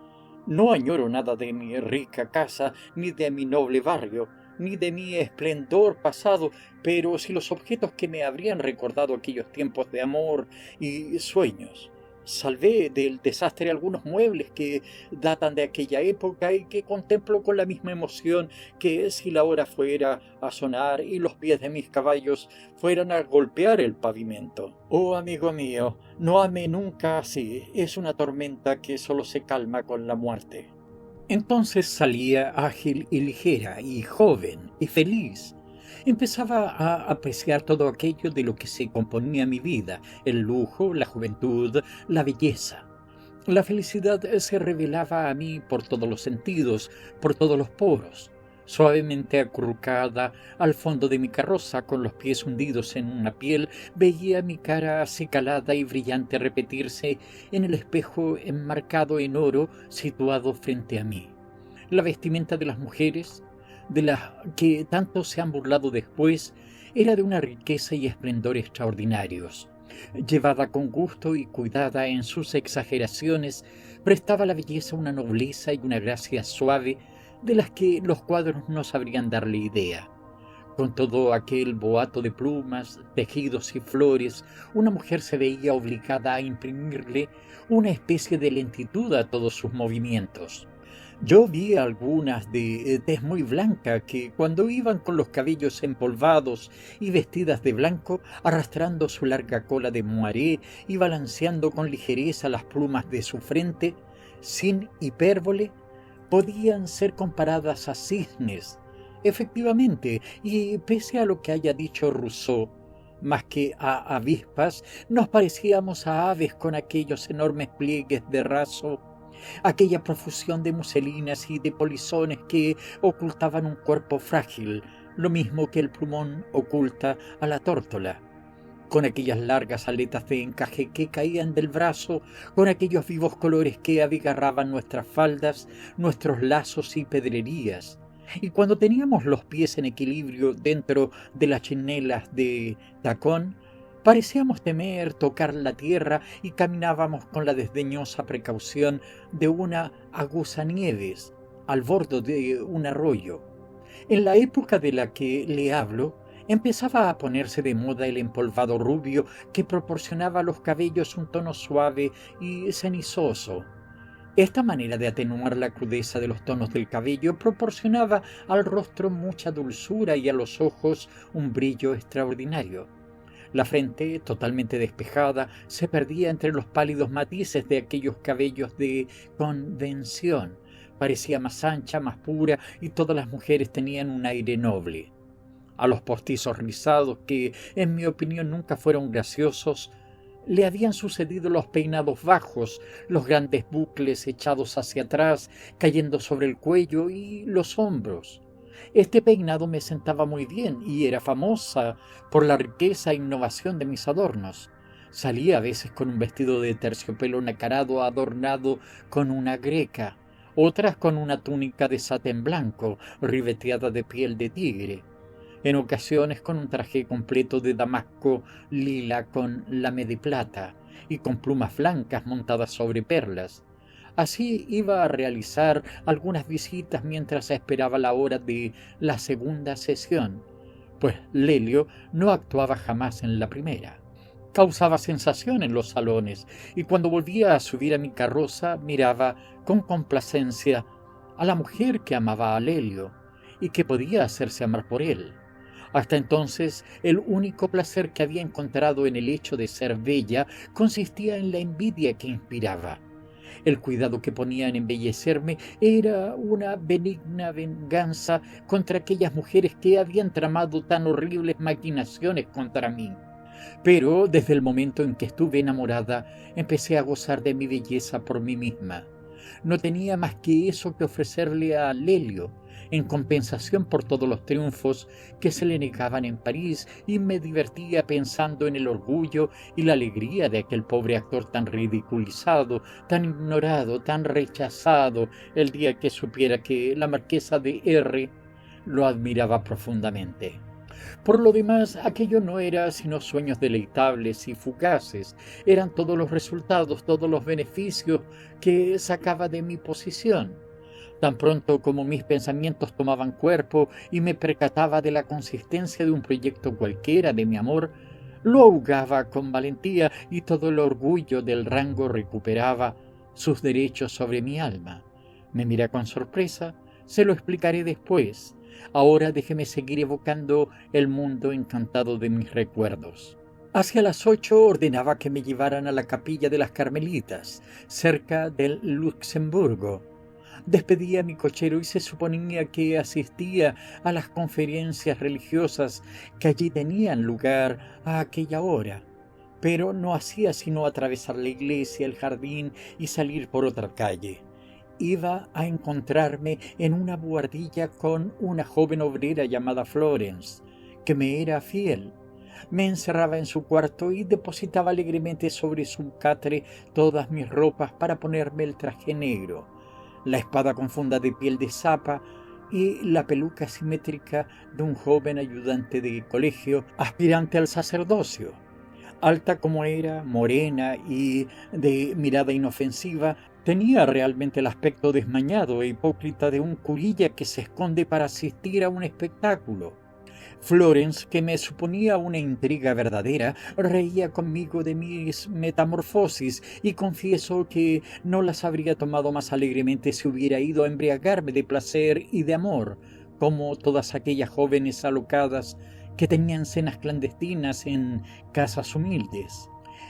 no añoro nada de mi rica casa, ni de mi noble barrio, ni de mi esplendor pasado, pero si los objetos que me habrían recordado aquellos tiempos de amor y sueños. Salvé del desastre algunos muebles que datan de aquella época y que contemplo con la misma emoción que si la hora fuera a sonar y los pies de mis caballos fueran a golpear el pavimento. Oh, amigo mío, no ame nunca así, es una tormenta que solo se calma con la muerte. Entonces salía ágil y ligera, y joven, y feliz. Empezaba a apreciar todo aquello de lo que se componía mi vida, el lujo, la juventud, la belleza. La felicidad se revelaba a mí por todos los sentidos, por todos los poros. Suavemente acurrucada al fondo de mi carroza, con los pies hundidos en una piel, veía mi cara acicalada y brillante repetirse en el espejo enmarcado en oro situado frente a mí. La vestimenta de las mujeres, de las que tanto se han burlado después, era de una riqueza y esplendor extraordinarios. Llevada con gusto y cuidada en sus exageraciones, prestaba a la belleza una nobleza y una gracia suave de las que los cuadros no sabrían darle idea. Con todo aquel boato de plumas, tejidos y flores, una mujer se veía obligada a imprimirle una especie de lentitud a todos sus movimientos. Yo vi algunas de tez muy blanca que, cuando iban con los cabellos empolvados y vestidas de blanco, arrastrando su larga cola de moaré y balanceando con ligereza las plumas de su frente, sin hipérbole, podían ser comparadas a cisnes. Efectivamente, y pese a lo que haya dicho Rousseau, más que a avispas, nos parecíamos a aves con aquellos enormes pliegues de raso, aquella profusión de muselinas y de polizones que ocultaban un cuerpo frágil, lo mismo que el plumón oculta a la tórtola, con aquellas largas aletas de encaje que caían del brazo, con aquellos vivos colores que abigarraban nuestras faldas, nuestros lazos y pedrerías. Y cuando teníamos los pies en equilibrio dentro de las chinelas de tacón, parecíamos temer tocar la tierra y caminábamos con la desdeñosa precaución de una aguzanieves al borde de un arroyo. En la época de la que le hablo, empezaba a ponerse de moda el empolvado rubio que proporcionaba a los cabellos un tono suave y cenizoso. Esta manera de atenuar la crudeza de los tonos del cabello proporcionaba al rostro mucha dulzura y a los ojos un brillo extraordinario. La frente, totalmente despejada, se perdía entre los pálidos matices de aquellos cabellos de convención. Parecía más ancha, más pura, y todas las mujeres tenían un aire noble. A los postizos rizados, que en mi opinión nunca fueron graciosos, le habían sucedido los peinados bajos, los grandes bucles echados hacia atrás, cayendo sobre el cuello y los hombros. Este peinado me sentaba muy bien y era famosa por la riqueza e innovación de mis adornos. Salía a veces con un vestido de terciopelo nacarado adornado con una greca, otras con una túnica de satén blanco ribeteada de piel de tigre, en ocasiones con un traje completo de damasco lila con lame de plata y con plumas blancas montadas sobre perlas. Así iba a realizar algunas visitas mientras esperaba la hora de la segunda sesión, pues Lelio no actuaba jamás en la primera. Causaba sensación en los salones, y cuando volvía a subir a mi carroza miraba con complacencia a la mujer que amaba a Lelio y que podía hacerse amar por él. Hasta entonces, el único placer que había encontrado en el hecho de ser bella consistía en la envidia que inspiraba. El cuidado que ponía en embellecerme era una benigna venganza contra aquellas mujeres que habían tramado tan horribles maquinaciones contra mí. Pero desde el momento en que estuve enamorada, empecé a gozar de mi belleza por mí misma. No tenía más que eso que ofrecerle a Lelio, en compensación por todos los triunfos que se le negaban en París, y me divertía pensando en el orgullo y la alegría de aquel pobre actor tan ridiculizado, tan ignorado, tan rechazado, el día que supiera que la marquesa de R lo admiraba profundamente. Por lo demás, aquello no era sino sueños deleitables y fugaces, eran todos los resultados, todos los beneficios que sacaba de mi posición. Tan pronto como mis pensamientos tomaban cuerpo y me percataba de la consistencia de un proyecto cualquiera de mi amor, lo ahogaba con valentía y todo el orgullo del rango recuperaba sus derechos sobre mi alma. Me mira con sorpresa, se lo explicaré después. Ahora déjeme seguir evocando el mundo encantado de mis recuerdos. Hacia las 8 ordenaba que me llevaran a la capilla de las Carmelitas, cerca del Luxemburgo. Despedí a mi cochero y se suponía que asistía a las conferencias religiosas que allí tenían lugar a aquella hora, pero no hacía sino atravesar la iglesia, el jardín y salir por otra calle. Iba a encontrarme en una buhardilla con una joven obrera llamada Florence, que me era fiel. Me encerraba en su cuarto y depositaba alegremente sobre su catre todas mis ropas para ponerme el traje negro, la espada con funda de piel de zapa y la peluca simétrica de un joven ayudante de colegio aspirante al sacerdocio. Alta como era, morena y de mirada inofensiva, tenía realmente el aspecto desmañado e hipócrita de un curilla que se esconde para asistir a un espectáculo. Florence, que me suponía una intriga verdadera, reía conmigo de mis metamorfosis y confieso que no las habría tomado más alegremente si hubiera ido a embriagarme de placer y de amor, como todas aquellas jóvenes alocadas que tenían cenas clandestinas en casas humildes.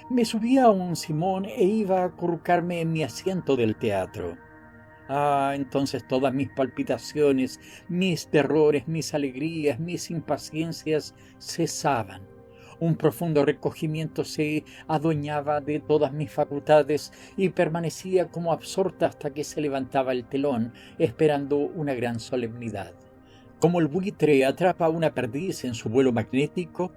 Me subía a un simón e iba a acurrucarme en mi asiento del teatro. Entonces todas mis palpitaciones, mis terrores, mis alegrías, mis impaciencias cesaban. Un profundo recogimiento se adueñaba de todas mis facultades y permanecía como absorta hasta que se levantaba el telón, esperando una gran solemnidad. Como el buitre atrapa a una perdiz en su vuelo magnético,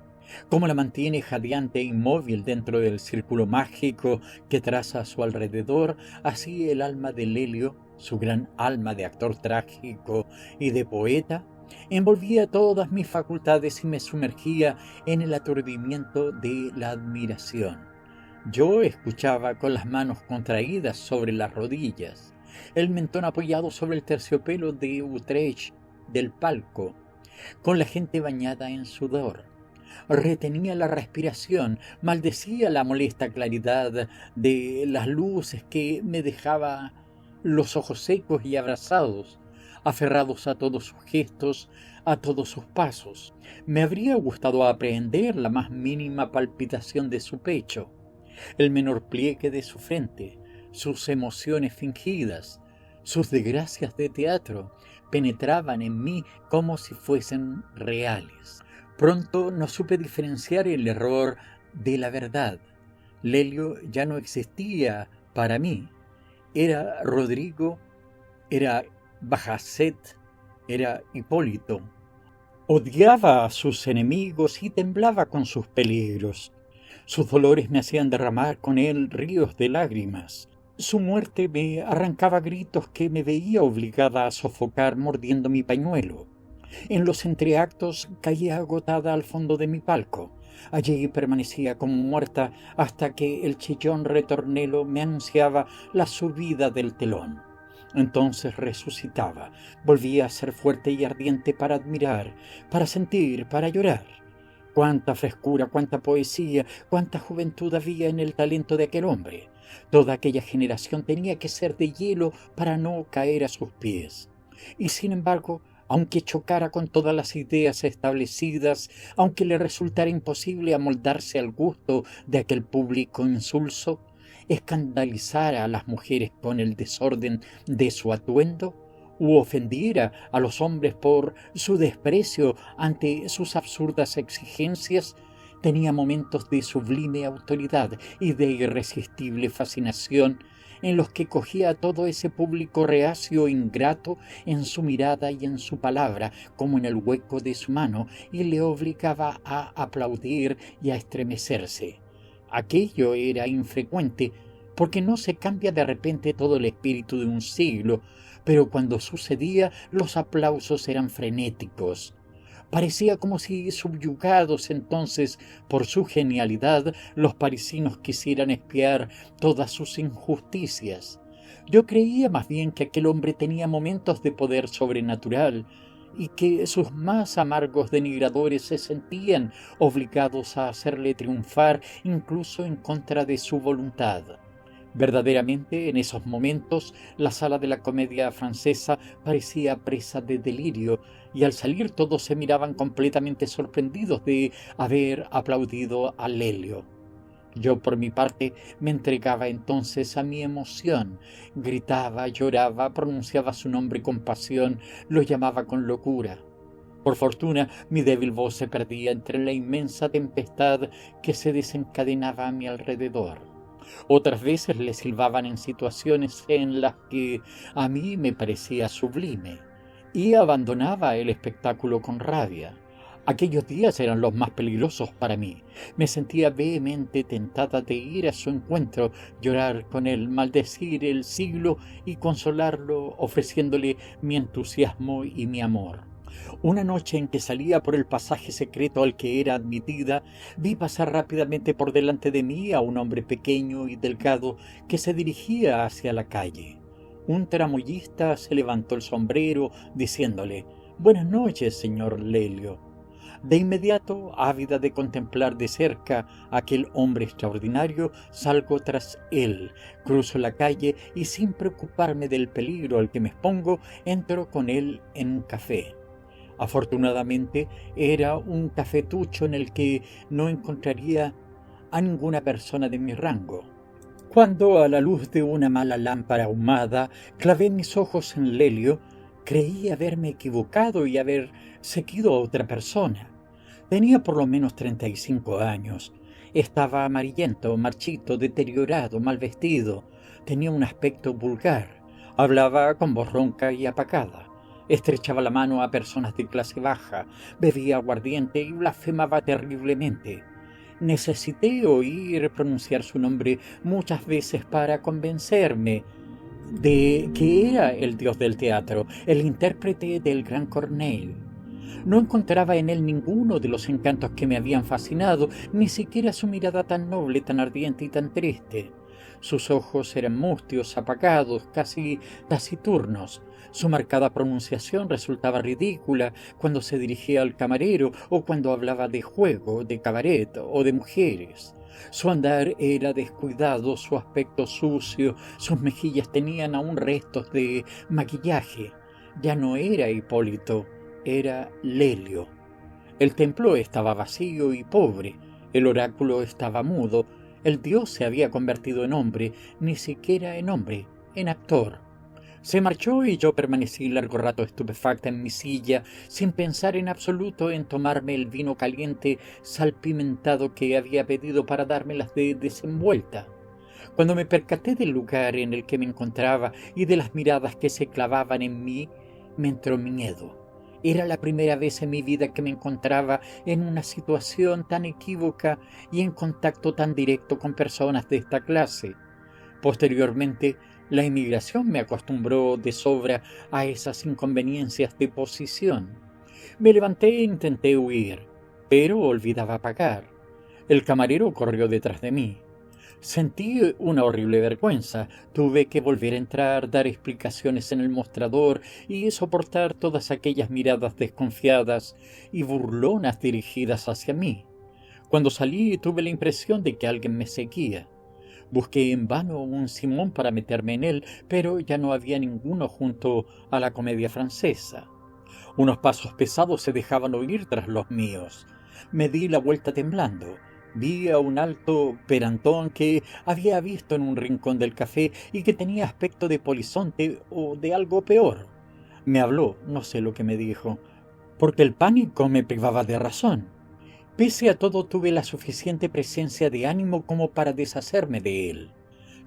como la mantiene jadeante e inmóvil dentro del círculo mágico que traza a su alrededor, así el alma de Lelio, su gran alma de actor trágico y de poeta, envolvía todas mis facultades y me sumergía en el aturdimiento de la admiración. Yo escuchaba con las manos contraídas sobre las rodillas, el mentón apoyado sobre el terciopelo de Utrecht del palco, con la gente bañada en sudor. Retenía la respiración, maldecía la molesta claridad de las luces que me dejaba los ojos secos y abrasados, aferrados a todos sus gestos, a todos sus pasos. Me habría gustado aprehender la más mínima palpitación de su pecho, el menor pliegue de su frente, sus emociones fingidas, sus desgracias de teatro, penetraban en mí como si fuesen reales. Pronto no supe diferenciar el error de la verdad. Lelio ya no existía para mí. Era Rodrigo, era Bajazet, era Hipólito. Odiaba a sus enemigos y temblaba con sus peligros. Sus dolores me hacían derramar con él ríos de lágrimas. Su muerte me arrancaba gritos que me veía obligada a sofocar mordiendo mi pañuelo. En los entreactos caía agotada al fondo de mi palco. Allí permanecía como muerta hasta que el chillón retornelo me anunciaba la subida del telón. Entonces resucitaba, volvía a ser fuerte y ardiente para admirar, para sentir, para llorar. Cuánta frescura, cuánta poesía, cuánta juventud había en el talento de aquel hombre. Toda aquella generación tenía que ser de hielo para no caer a sus pies. Y sin embargo, aunque chocara con todas las ideas establecidas, aunque le resultara imposible amoldarse al gusto de aquel público insulso, escandalizara a las mujeres con el desorden de su atuendo, u ofendiera a los hombres por su desprecio ante sus absurdas exigencias, tenía momentos de sublime autoridad y de irresistible fascinación en los que cogía a todo ese público reacio e ingrato en su mirada y en su palabra, como en el hueco de su mano, y le obligaba a aplaudir y a estremecerse. Aquello era infrecuente, porque no se cambia de repente todo el espíritu de un siglo, pero cuando sucedía los aplausos eran frenéticos. Parecía como si, subyugados entonces por su genialidad, los parisinos quisieran expiar todas sus injusticias. Yo creía más bien que aquel hombre tenía momentos de poder sobrenatural y que sus más amargos denigradores se sentían obligados a hacerle triunfar incluso en contra de su voluntad. Verdaderamente, en esos momentos, la sala de la Comedia Francesa parecía presa de delirio, y al salir todos se miraban completamente sorprendidos de haber aplaudido a Lelio. Yo, por mi parte, me entregaba entonces a mi emoción, gritaba, lloraba, pronunciaba su nombre con pasión, lo llamaba con locura. Por fortuna, mi débil voz se perdía entre la inmensa tempestad que se desencadenaba a mi alrededor. Otras veces le silbaban en situaciones en las que a mí me parecía sublime, y abandonaba el espectáculo con rabia. Aquellos días eran los más peligrosos para mí. Me sentía vehemente tentada de ir a su encuentro, llorar con él, maldecir el siglo y consolarlo ofreciéndole mi entusiasmo y mi amor. Una noche en que salía por el pasaje secreto al que era admitida, vi pasar rápidamente por delante de mí a un hombre pequeño y delgado que se dirigía hacia la calle. Un tramoyista se levantó el sombrero diciéndole: «Buenas noches, señor Lelio». De inmediato, ávida de contemplar de cerca a aquel hombre extraordinario, salgo tras él, cruzo la calle y, sin preocuparme del peligro al que me expongo, entro con él en un café. Afortunadamente era un cafetucho en el que no encontraría a ninguna persona de mi rango. Cuando, a la luz de una mala lámpara ahumada, clavé mis ojos en Lelio, creí haberme equivocado y haber seguido a otra persona. Tenía por lo menos 35 años. Estaba amarillento, marchito, deteriorado, mal vestido. Tenía un aspecto vulgar. Hablaba con voz ronca y apagada. Estrechaba la mano a personas de clase baja, bebía aguardiente y blasfemaba terriblemente. Necesité oír pronunciar su nombre muchas veces para convencerme de que era el dios del teatro, el intérprete del gran Corneille. No encontraba en él ninguno de los encantos que me habían fascinado, ni siquiera su mirada tan noble, tan ardiente y tan triste. Sus ojos eran mustios, apagados, casi taciturnos. Su marcada pronunciación resultaba ridícula cuando se dirigía al camarero o cuando hablaba de juego, de cabaret o de mujeres. Su andar era descuidado, su aspecto sucio, sus mejillas tenían aún restos de maquillaje. Ya no era Hipólito, era Lelio. El templo estaba vacío y pobre, el oráculo estaba mudo, el dios se había convertido en hombre, ni siquiera en hombre, en actor. Se marchó y yo permanecí largo rato estupefacta en mi silla, sin pensar en absoluto en tomarme el vino caliente salpimentado que había pedido para dármelas de desenvuelta. Cuando me percaté del lugar en el que me encontraba y de las miradas que se clavaban en mí, me entró miedo. Era la primera vez en mi vida que me encontraba en una situación tan equívoca y en contacto tan directo con personas de esta clase. Posteriormente, la emigración me acostumbró de sobra a esas inconveniencias de posición. Me levanté e intenté huir, pero olvidaba pagar. El camarero corrió detrás de mí. Sentí una horrible vergüenza. Tuve que volver a entrar, dar explicaciones en el mostrador y soportar todas aquellas miradas desconfiadas y burlonas dirigidas hacia mí. Cuando salí tuve la impresión de que alguien me seguía. Busqué en vano un Simón para meterme en él, pero ya no había ninguno junto a la Comedia Francesa. Unos pasos pesados se dejaban oír tras los míos. Me di la vuelta temblando. Vi a un alto perantón que había visto en un rincón del café y que tenía aspecto de polizonte o de algo peor. Me habló, no sé lo que me dijo, porque el pánico me privaba de razón. Pese a todo, tuve la suficiente presencia de ánimo como para deshacerme de él.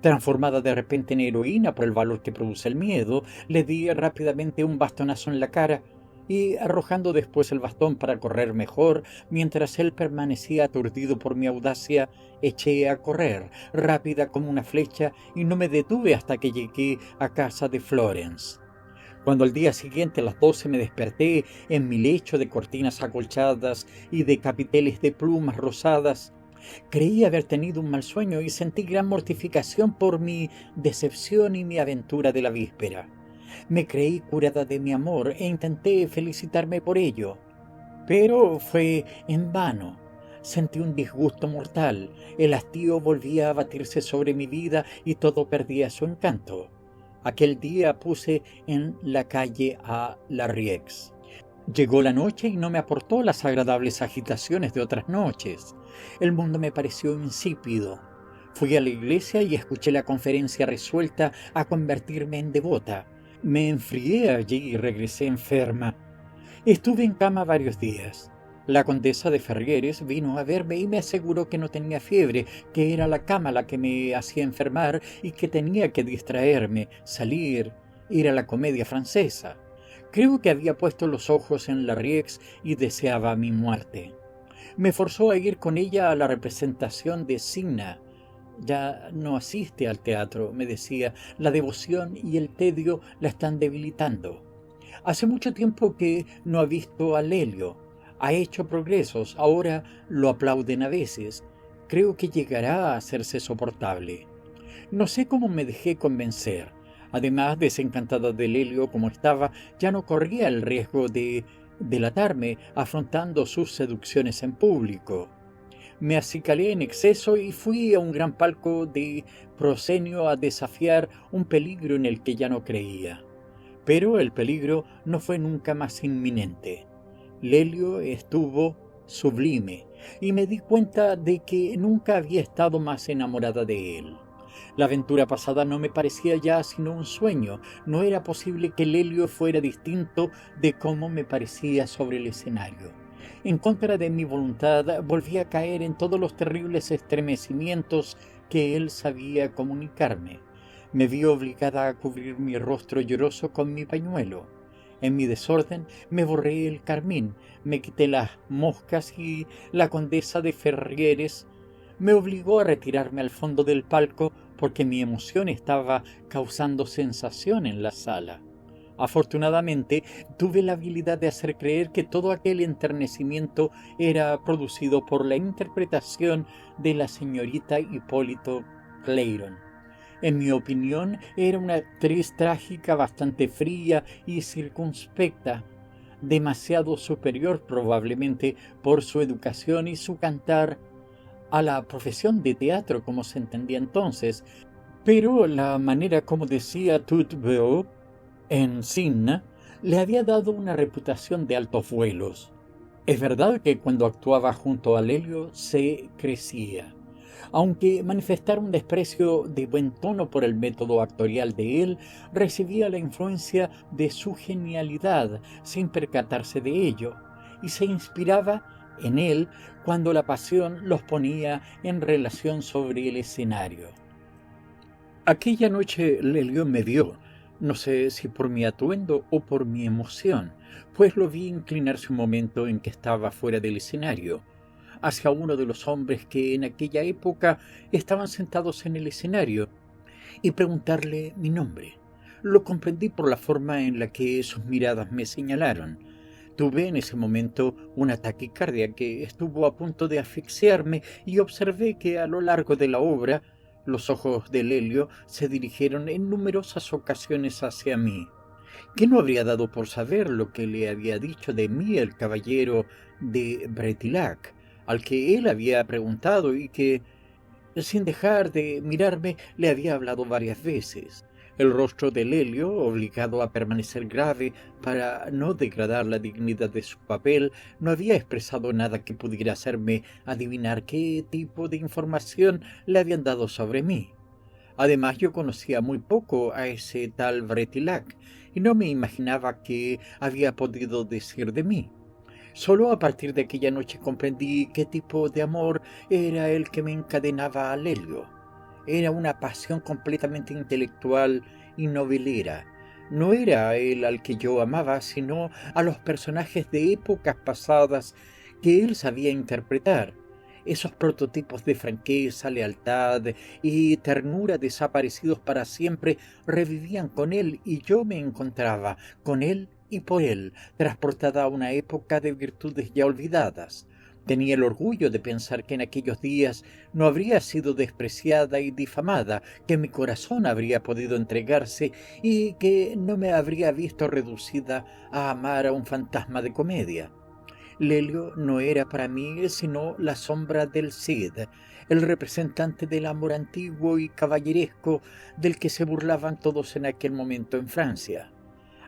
Transformada de repente en heroína por el valor que produce el miedo, le di rápidamente un bastonazo en la cara y, arrojando después el bastón para correr mejor, mientras él permanecía aturdido por mi audacia, eché a correr, rápida como una flecha, y no me detuve hasta que llegué a casa de Florence. Cuando al día siguiente a las 12 me desperté en mi lecho de cortinas acolchadas y de capiteles de plumas rosadas, creí haber tenido un mal sueño y sentí gran mortificación por mi decepción y mi aventura de la víspera. Me creí curada de mi amor e intenté felicitarme por ello. Pero fue en vano. Sentí un disgusto mortal, el hastío volvía a abatirse sobre mi vida y todo perdía su encanto. Aquel día puse en la calle a Larrieux. Llegó la noche y no me aportó las agradables agitaciones de otras noches. El mundo me pareció insípido. Fui a la iglesia y escuché la conferencia resuelta a convertirme en devota. Me enfrié allí y regresé enferma. Estuve en cama varios días. La condesa de Ferrieres vino a verme y me aseguró que no tenía fiebre, que era la cama la que me hacía enfermar y que tenía que distraerme, salir, ir a la comedia francesa. Creo que había puesto los ojos en Larrieux y deseaba mi muerte. Me forzó a ir con ella a la representación de Cinna. Ya no asiste al teatro, me decía, la devoción y el tedio la están debilitando. Hace mucho tiempo que no ha visto a Lelio. Ha hecho progresos, ahora lo aplauden a veces. Creo que llegará a hacerse soportable. No sé cómo me dejé convencer. Además, desencantada de Lelio como estaba, ya no corría el riesgo de delatarme afrontando sus seducciones en público. Me acicalé en exceso y fui a un gran palco de proscenio a desafiar un peligro en el que ya no creía. Pero el peligro no fue nunca más inminente. Lelio estuvo sublime y me di cuenta de que nunca había estado más enamorada de él. La aventura pasada no me parecía ya sino un sueño. No era posible que Lelio fuera distinto de cómo me parecía sobre el escenario. En contra de mi voluntad volví a caer en todos los terribles estremecimientos que él sabía comunicarme. Me vi obligada a cubrir mi rostro lloroso con mi pañuelo. En mi desorden me borré el carmín, me quité las moscas y la condesa de Ferrieres me obligó a retirarme al fondo del palco porque mi emoción estaba causando sensación en la sala. Afortunadamente, tuve la habilidad de hacer creer que todo aquel enternecimiento era producido por la interpretación de la señorita Hipólito Clairon. En mi opinión, era una actriz trágica bastante fría y circunspecta, demasiado superior probablemente por su educación y su cantar a la profesión de teatro como se entendía entonces, pero la manera como decía tout beau en Cinna le había dado una reputación de altos vuelos. Es verdad que cuando actuaba junto a Lelio se crecía. Aunque manifestara un desprecio de buen tono por el método actorial de él, recibía la influencia de su genialidad sin percatarse de ello, y se inspiraba en él cuando la pasión los ponía en relación sobre el escenario. Aquella noche Lelio me vio, no sé si por mi atuendo o por mi emoción, pues lo vi inclinarse un momento en que estaba fuera del escenario, hacia uno de los hombres que en aquella época estaban sentados en el escenario, y preguntarle mi nombre. Lo comprendí por la forma en la que sus miradas me señalaron. Tuve en ese momento una taquicardia que estuvo a punto de asfixiarme y observé que a lo largo de la obra los ojos de Lelio se dirigieron en numerosas ocasiones hacia mí. ¿Qué no habría dado por saber lo que le había dicho de mí el caballero de Bretillac, al que él había preguntado y que, sin dejar de mirarme, le había hablado varias veces? El rostro de Lelio, obligado a permanecer grave para no degradar la dignidad de su papel, no había expresado nada que pudiera hacerme adivinar qué tipo de información le habían dado sobre mí. Además, yo conocía muy poco a ese tal Bretillac y no me imaginaba qué había podido decir de mí. Solo a partir de aquella noche comprendí qué tipo de amor era el que me encadenaba a Lelio. Era una pasión completamente intelectual y novelera. No era a él al que yo amaba, sino a los personajes de épocas pasadas que él sabía interpretar. Esos prototipos de franqueza, lealtad y ternura desaparecidos para siempre revivían con él y yo me encontraba con él y por él, transportada a una época de virtudes ya olvidadas. Tenía el orgullo de pensar que en aquellos días no habría sido despreciada y difamada, que mi corazón habría podido entregarse y que no me habría visto reducida a amar a un fantasma de comedia. Lelio no era para mí sino la sombra del Cid, el representante del amor antiguo y caballeresco del que se burlaban todos en aquel momento en Francia.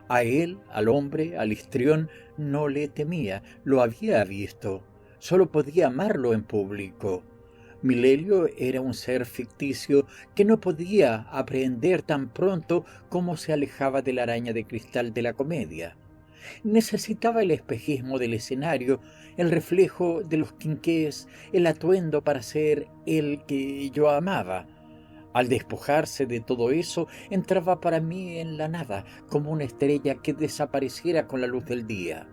A él, al hombre, al histrión, no le temía, lo había visto. Solo podía amarlo en público. Mi Lelio era un ser ficticio que no podía aprehender tan pronto como se alejaba de la araña de cristal de la comedia. Necesitaba el espejismo del escenario, el reflejo de los quinqués, el atuendo para ser el que yo amaba. Al despojarse de todo eso, entraba para mí en la nada, como una estrella que desapareciera con la luz del día.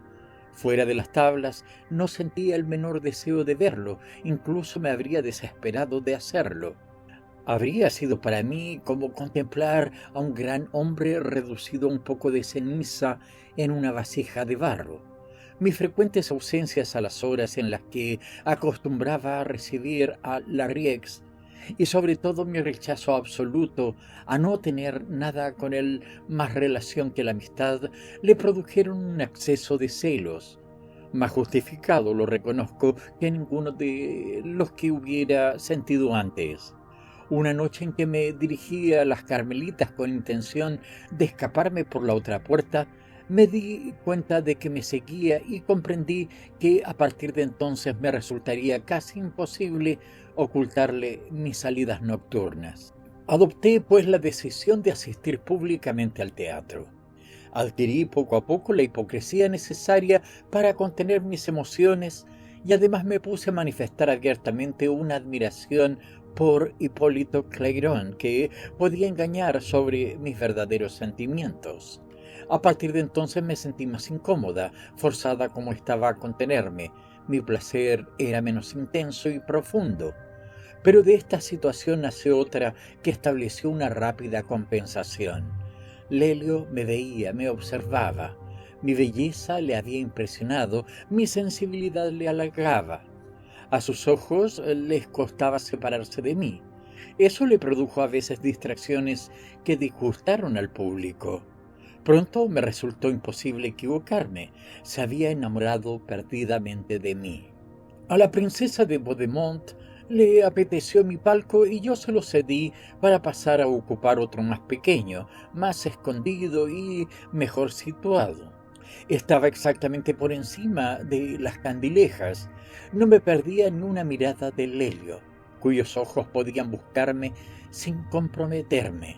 Fuera de las tablas, no sentía el menor deseo de verlo, incluso me habría desesperado de hacerlo. Habría sido para mí como contemplar a un gran hombre reducido a un poco de ceniza en una vasija de barro. Mis frecuentes ausencias a las horas en las que acostumbraba a recibir a Larrieux y sobre todo mi rechazo absoluto a no tener nada con él más relación que la amistad le produjeron un acceso de celos, más justificado, lo reconozco, que ninguno de los que hubiera sentido antes. Una noche en que me dirigí a las Carmelitas con intención de escaparme por la otra puerta, me di cuenta de que me seguía y comprendí que a partir de entonces me resultaría casi imposible ocultarle mis salidas nocturnas. Adopté pues la decisión de asistir públicamente al teatro. Adquirí poco a poco la hipocresía necesaria para contener mis emociones y además me puse a manifestar abiertamente una admiración por Hipólito Clairon que podía engañar sobre mis verdaderos sentimientos. A partir de entonces me sentí más incómoda, forzada como estaba a contenerme. Mi placer era menos intenso y profundo. Pero de esta situación nació otra que estableció una rápida compensación. Lelio me veía, me observaba. Mi belleza le había impresionado, mi sensibilidad le halagaba. A sus ojos les costaba separarse de mí. Eso le produjo a veces distracciones que disgustaron al público. Pronto me resultó imposible equivocarme. Se había enamorado perdidamente de mí. A la princesa de Vaudemont le apeteció mi palco y yo se lo cedí para pasar a ocupar otro más pequeño, más escondido y mejor situado. Estaba exactamente por encima de las candilejas. No me perdía ni una mirada de Lelio, cuyos ojos podían buscarme sin comprometerme.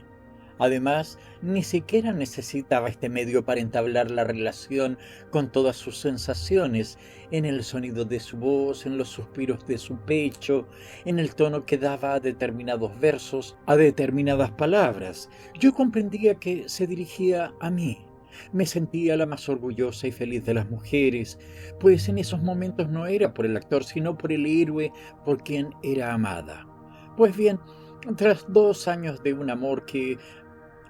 Además, ni siquiera necesitaba este medio para entablar la relación con todas sus sensaciones, en el sonido de su voz, en los suspiros de su pecho, en el tono que daba a determinados versos, a determinadas palabras. Yo comprendía que se dirigía a mí. Me sentía la más orgullosa y feliz de las mujeres, pues en esos momentos no era por el actor, sino por el héroe por quien era amada. Pues bien, tras 2 años de un amor que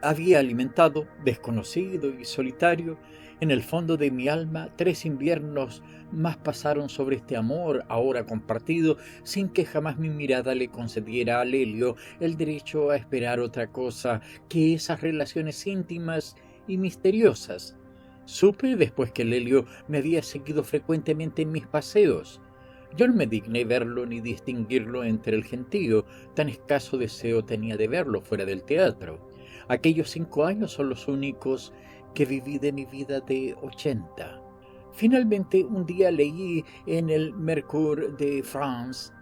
había alimentado, desconocido y solitario, en el fondo de mi alma, 3 inviernos más pasaron sobre este amor ahora compartido, sin que jamás mi mirada le concediera a Lelio el derecho a esperar otra cosa que esas relaciones íntimas y misteriosas. Supe después que Lelio me había seguido frecuentemente en mis paseos. Yo no me digné verlo ni distinguirlo entre el gentío, tan escaso deseo tenía de verlo fuera del teatro. Aquellos 5 años son los únicos que viví de mi vida de 80. Finalmente, un día leí en el Mercure de France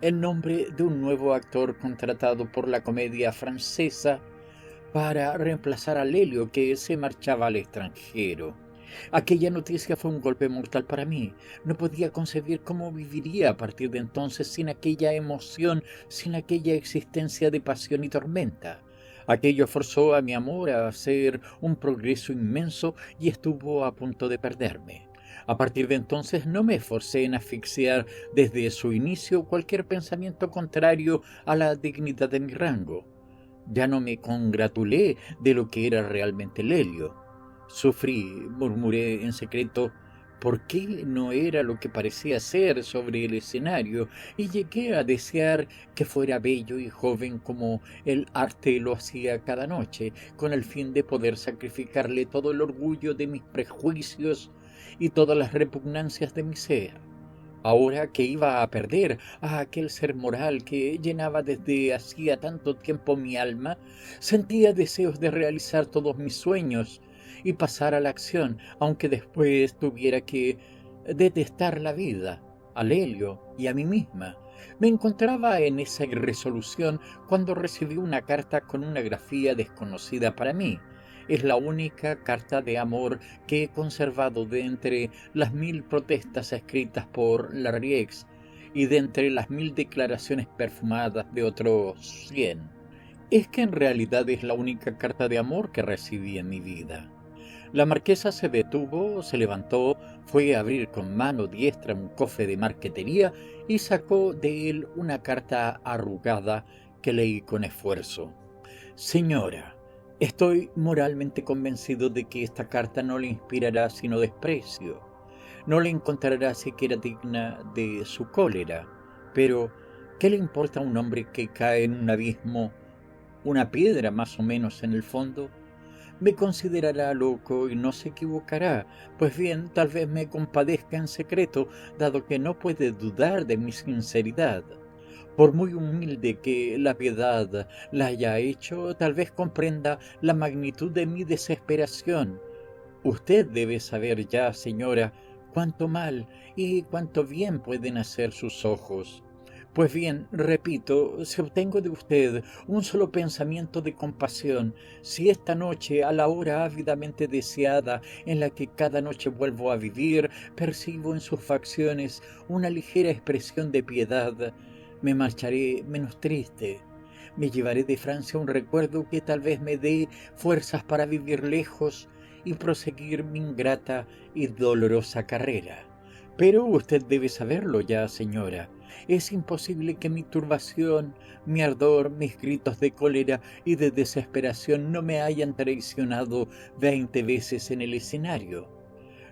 el nombre de un nuevo actor contratado por la Comédia Francesa para reemplazar a Lelio, que se marchaba al extranjero. Aquella noticia fue un golpe mortal para mí. No podía concebir cómo viviría a partir de entonces sin aquella emoción, sin aquella existencia de pasión y tormenta. Aquello forzó a mi amor a hacer un progreso inmenso y estuvo a punto de perderme. A partir de entonces no me esforcé en asfixiar desde su inicio cualquier pensamiento contrario a la dignidad de mi rango. Ya no me congratulé de lo que era realmente Lelio. Sufrí, murmuré en secreto, por qué no era lo que parecía ser sobre el escenario, y llegué a desear que fuera bello y joven como el arte lo hacía cada noche, con el fin de poder sacrificarle todo el orgullo de mis prejuicios y todas las repugnancias de mi ser. Ahora que iba a perder a aquel ser moral que llenaba desde hacía tanto tiempo mi alma, sentía deseos de realizar todos mis sueños y pasar a la acción, aunque después tuviera que detestar la vida, a Lelio y a mí misma. Me encontraba en esa irresolución cuando recibí una carta con una grafía desconocida para mí. Es la única carta de amor que he conservado de entre las 1000 protestas escritas por Larrieux y de entre las 1000 declaraciones perfumadas de otros 100. Es que en realidad es la única carta de amor que recibí en mi vida. La marquesa se detuvo, se levantó, fue a abrir con mano diestra un cofre de marquetería y sacó de él una carta arrugada que leí con esfuerzo. Señora, estoy moralmente convencido de que esta carta no le inspirará sino desprecio. No le encontrará siquiera digna de su cólera. Pero, ¿qué le importa a un hombre que cae en un abismo, una piedra más o menos en el fondo? Me considerará loco y no se equivocará. Pues bien, tal vez me compadezca en secreto, dado que no puede dudar de mi sinceridad. Por muy humilde que la piedad la haya hecho, tal vez comprenda la magnitud de mi desesperación. Usted debe saber ya, señora, cuánto mal y cuánto bien pueden hacer sus ojos. Pues bien, repito, si obtengo de usted un solo pensamiento de compasión, si esta noche, a la hora ávidamente deseada, en la que cada noche vuelvo a vivir, percibo en sus facciones una ligera expresión de piedad, me marcharé menos triste. Me llevaré de Francia un recuerdo que tal vez me dé fuerzas para vivir lejos y proseguir mi ingrata y dolorosa carrera. Pero usted debe saberlo ya, señora. Es imposible que mi turbación, mi ardor, mis gritos de cólera y de desesperación no me hayan traicionado 20 veces en el escenario.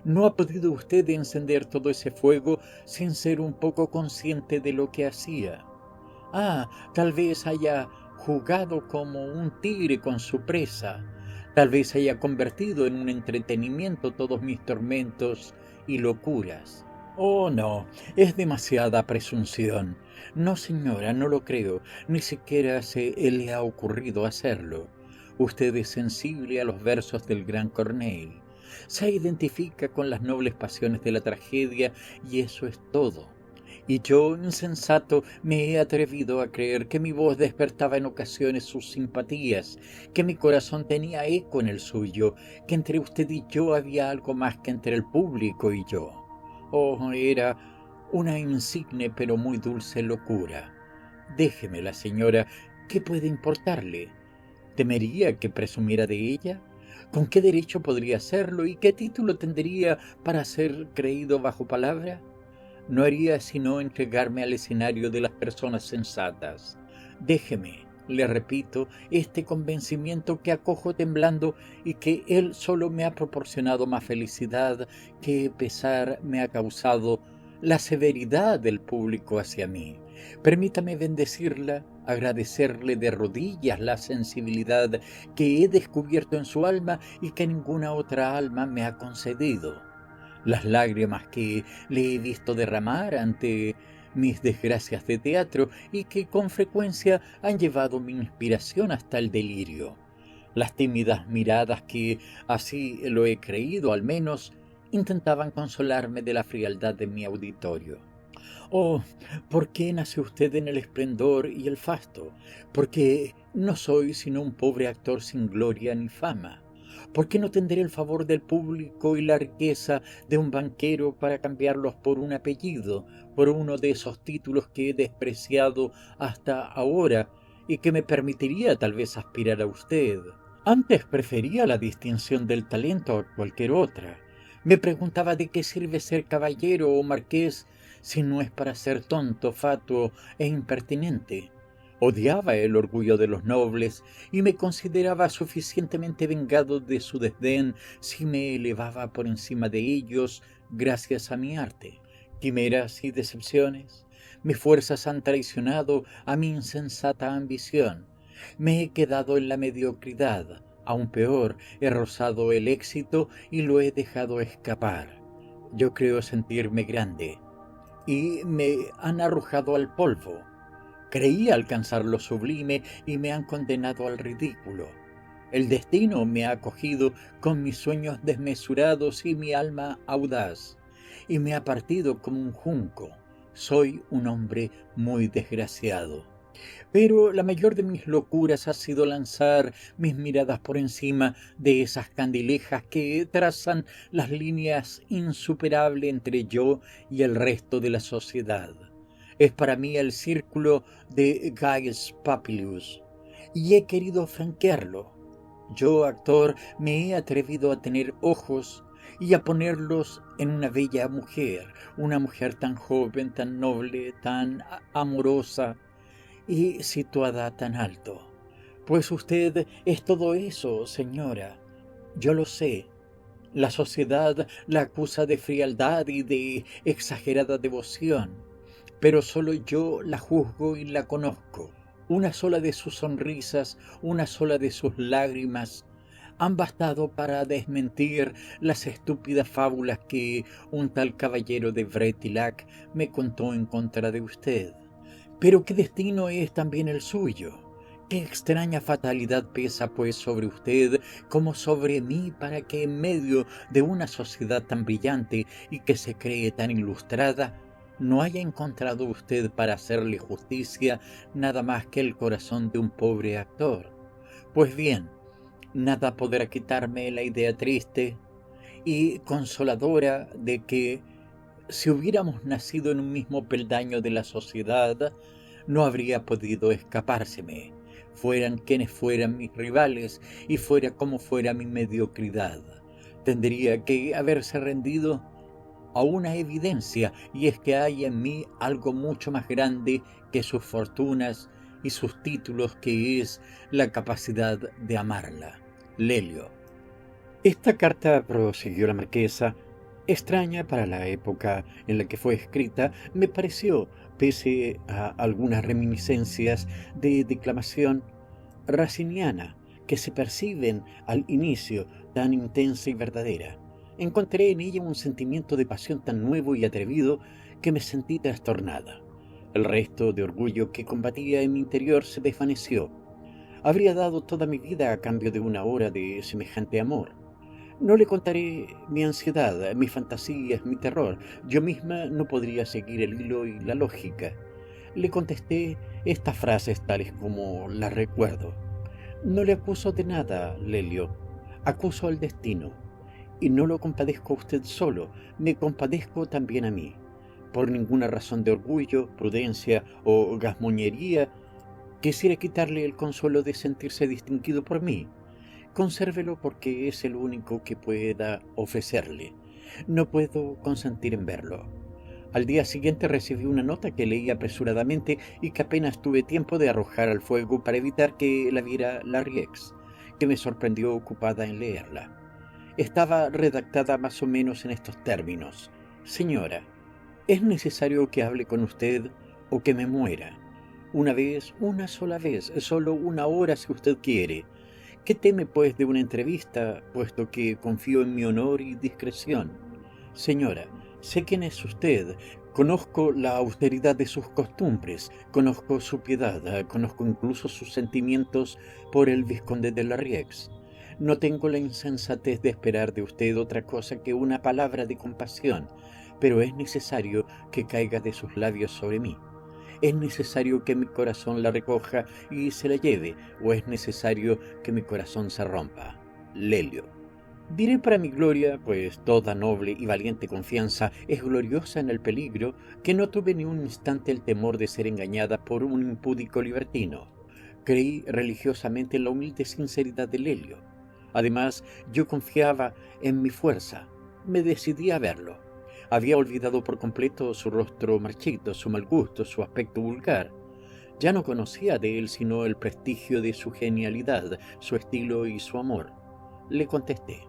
¿No ha podido usted encender todo ese fuego sin ser un poco consciente de lo que hacía? Ah, tal vez haya jugado como un tigre con su presa. Tal vez haya convertido en un entretenimiento todos mis tormentos y locuras. Oh, no, es demasiada presunción. No, señora, no lo creo. Ni siquiera se le ha ocurrido hacerlo. Usted es sensible a los versos del gran Corneille. Se identifica con las nobles pasiones de la tragedia y eso es todo. Y yo, insensato, me he atrevido a creer que mi voz despertaba en ocasiones sus simpatías, que mi corazón tenía eco en el suyo, que entre usted y yo había algo más que entre el público y yo. Oh, era una insigne pero muy dulce locura. Déjemela, señora, ¿qué puede importarle? ¿Temería que presumiera de ella? ¿Con qué derecho podría hacerlo y qué título tendría para ser creído bajo palabra? No haría sino entregarme al escenario de las personas sensatas. Déjeme, le repito, este convencimiento que acojo temblando y que él solo me ha proporcionado más felicidad que pesar me ha causado la severidad del público hacia mí. Permítame bendecirla, agradecerle de rodillas la sensibilidad que he descubierto en su alma y que ninguna otra alma me ha concedido. Las lágrimas que le he visto derramar ante mis desgracias de teatro y que con frecuencia han llevado mi inspiración hasta el delirio. Las tímidas miradas que, así lo he creído al menos, intentaban consolarme de la frialdad de mi auditorio. Oh, ¿por qué nace usted en el esplendor y el fasto? Porque no soy sino un pobre actor sin gloria ni fama. ¿Por qué no tendré el favor del público y la riqueza de un banquero para cambiarlos por un apellido, por uno de esos títulos que he despreciado hasta ahora y que me permitiría tal vez aspirar a usted? Antes prefería la distinción del talento a cualquier otra. Me preguntaba de qué sirve ser caballero o marqués si no es para ser tonto, fatuo e impertinente. Odiaba el orgullo de los nobles y me consideraba suficientemente vengado de su desdén si me elevaba por encima de ellos gracias a mi arte. Quimeras y decepciones, mis fuerzas han traicionado a mi insensata ambición. Me he quedado en la mediocridad, aún peor, he rozado el éxito y lo he dejado escapar. Yo creo sentirme grande y me han arrojado al polvo. Creí alcanzar lo sublime y me han condenado al ridículo. El destino me ha acogido con mis sueños desmesurados y mi alma audaz, y me ha partido como un junco. Soy un hombre muy desgraciado. Pero la mayor de mis locuras ha sido lanzar mis miradas por encima de esas candilejas que trazan las líneas insuperables entre yo y el resto de la sociedad. Es para mí el círculo de Gaius Papilius, y he querido franquearlo. Yo, actor, me he atrevido a tener ojos y a ponerlos en una bella mujer, una mujer tan joven, tan noble, tan amorosa y situada tan alto. Pues usted es todo eso, señora. Yo lo sé. La sociedad la acusa de frialdad y de exagerada devoción, pero solo yo la juzgo y la conozco. Una sola de sus sonrisas, una sola de sus lágrimas han bastado para desmentir las estúpidas fábulas que un tal caballero de Bretillac me contó en contra de usted. Pero qué destino es también el suyo. Qué extraña fatalidad pesa pues sobre usted como sobre mí para que en medio de una sociedad tan brillante y que se cree tan ilustrada, no haya encontrado usted para hacerle justicia nada más que el corazón de un pobre actor. Pues bien, nada podrá quitarme la idea triste y consoladora de que si hubiéramos nacido en un mismo peldaño de la sociedad, no habría podido escapárseme, fueran quienes fueran mis rivales y fuera como fuera mi mediocridad. Tendría que haberse rendido a una evidencia, y es que hay en mí algo mucho más grande que sus fortunas y sus títulos, que es la capacidad de amarla. Lelio. Esta carta, prosiguió la marquesa, extraña para la época en la que fue escrita, me pareció, pese a algunas reminiscencias de declamación raciniana que se perciben al inicio, tan intensa y verdadera. Encontré en ella un sentimiento de pasión tan nuevo y atrevido que me sentí trastornada. El resto de orgullo que combatía en mi interior se desvaneció. Habría dado toda mi vida a cambio de una hora de semejante amor. No le contaré mi ansiedad, mis fantasías, mi terror. Yo misma no podría seguir el hilo y la lógica. Le contesté estas frases tales como las recuerdo. No le acuso de nada, Lelio. Acuso al destino. Y no lo compadezco a usted solo, me compadezco también a mí. Por ninguna razón de orgullo, prudencia o gazmoñería quisiera quitarle el consuelo de sentirse distinguido por mí. Consérvelo porque es el único que pueda ofrecerle. No puedo consentir en verlo. Al día siguiente recibí una nota que leí apresuradamente y que apenas tuve tiempo de arrojar al fuego para evitar que la viera Larrieux, que me sorprendió ocupada en leerla. Estaba redactada más o menos en estos términos. Señora, es necesario que hable con usted o que me muera. Una vez, una sola vez, solo una hora si usted quiere. ¿Qué teme pues de una entrevista, puesto que confío en mi honor y discreción? Señora, sé quién es usted, conozco la austeridad de sus costumbres, conozco su piedad, conozco incluso sus sentimientos por el vizconde de Larrieux. No tengo la insensatez de esperar de usted otra cosa que una palabra de compasión, pero es necesario que caiga de sus labios sobre mí. ¿Es necesario que mi corazón la recoja y se la lleve, o es necesario que mi corazón se rompa? Lelio. Diré para mi gloria, pues toda noble y valiente confianza es gloriosa en el peligro, que no tuve ni un instante el temor de ser engañada por un impúdico libertino. Creí religiosamente en la humilde sinceridad de Lelio. Además, yo confiaba en mi fuerza. me decidí a verlo. Había olvidado por completo su rostro marchito, su mal gusto, su aspecto vulgar. Ya no conocía de él sino el prestigio de su genialidad, su estilo y su amor. Le contesté: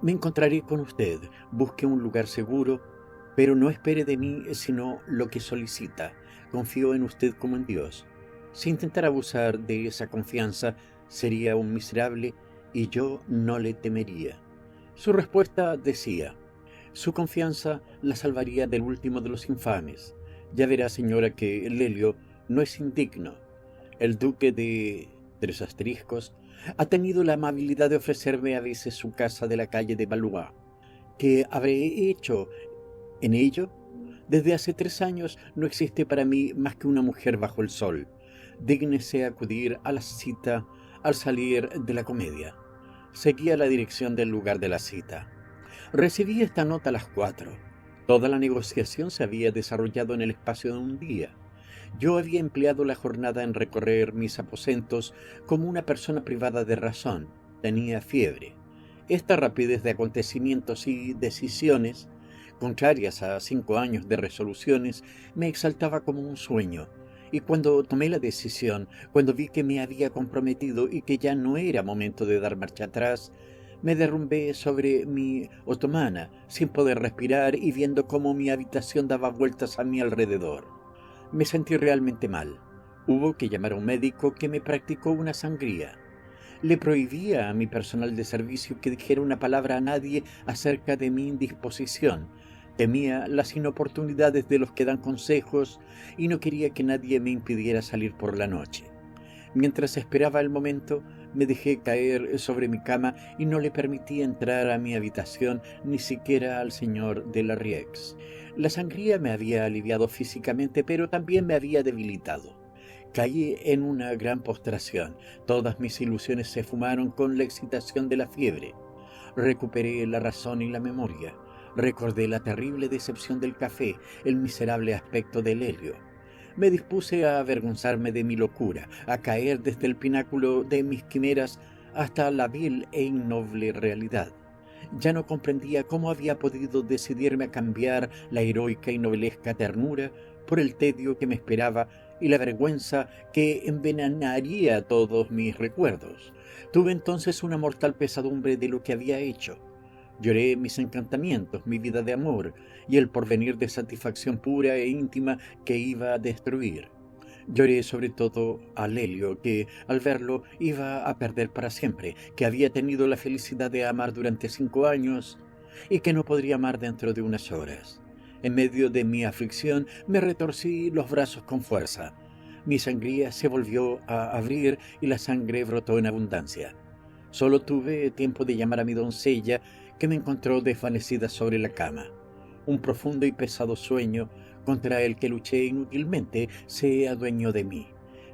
me encontraré con usted, busque un lugar seguro, pero no espere de mí sino lo que solicita. Confío en usted como en Dios. Si intentara abusar de esa confianza, sería un miserable y yo no le temería. Su respuesta decía: su confianza la salvaría del último de los infames. Ya verá, señora, que Lelio no es indigno. El duque de... ha tenido la amabilidad de ofrecerme a veces su casa de la calle de Valois. ¿Qué habré hecho en ello? Desde hace 3 años no existe para mí más que una mujer bajo el sol. Dígnese acudir a la cita al salir de la comedia. Seguía la dirección del lugar de la cita. Recibí esta nota a las 4. Toda la negociación se había desarrollado en el espacio de un día. Yo había empleado la jornada en recorrer mis aposentos como una persona privada de razón. Tenía fiebre. Esta rapidez de acontecimientos y decisiones, contrarias a 5 años de resoluciones, me exaltaba como un sueño. Y cuando tomé la decisión, cuando vi que me había comprometido y que ya no era momento de dar marcha atrás, me derrumbé sobre mi otomana, sin poder respirar y viendo cómo mi habitación daba vueltas a mi alrededor. Me sentí realmente mal. Hubo que llamar a un médico que me practicó una sangría. Le prohibía a mi personal de servicio que dijera una palabra a nadie acerca de mi indisposición. Temía las inoportunidades de los que dan consejos y no quería que nadie me impidiera salir por la noche. Mientras esperaba el momento, me dejé caer sobre mi cama y no le permití entrar a mi habitación ni siquiera al señor de la Rieux. La sangría me había aliviado físicamente, pero también me había debilitado. Caí en una gran postración. Todas mis ilusiones se fumaron con la excitación de la fiebre. Recuperé la razón y la memoria. Recordé la terrible decepción del café, el miserable aspecto del Lelio. Me dispuse a avergonzarme de mi locura, a caer desde el pináculo de mis quimeras hasta la vil e innoble realidad. Ya no comprendía cómo había podido decidirme a cambiar la heroica y novelesca ternura por el tedio que me esperaba y la vergüenza que envenenaría todos mis recuerdos. Tuve entonces una mortal pesadumbre de lo que había hecho. Lloré mis encantamientos, mi vida de amor y el porvenir de satisfacción pura e íntima que iba a destruir. Lloré sobre todo a Lelio, que al verlo iba a perder para siempre, que había tenido la felicidad de amar durante 5 años y que no podría amar dentro de unas horas. En medio de mi aflicción me retorcí los brazos con fuerza. Mi sangría se volvió a abrir y la sangre brotó en abundancia. Solo tuve tiempo de llamar a mi doncella, que me encontró desvanecida sobre la cama. Un profundo y pesado sueño, contra el que luché inútilmente, se adueñó de mí.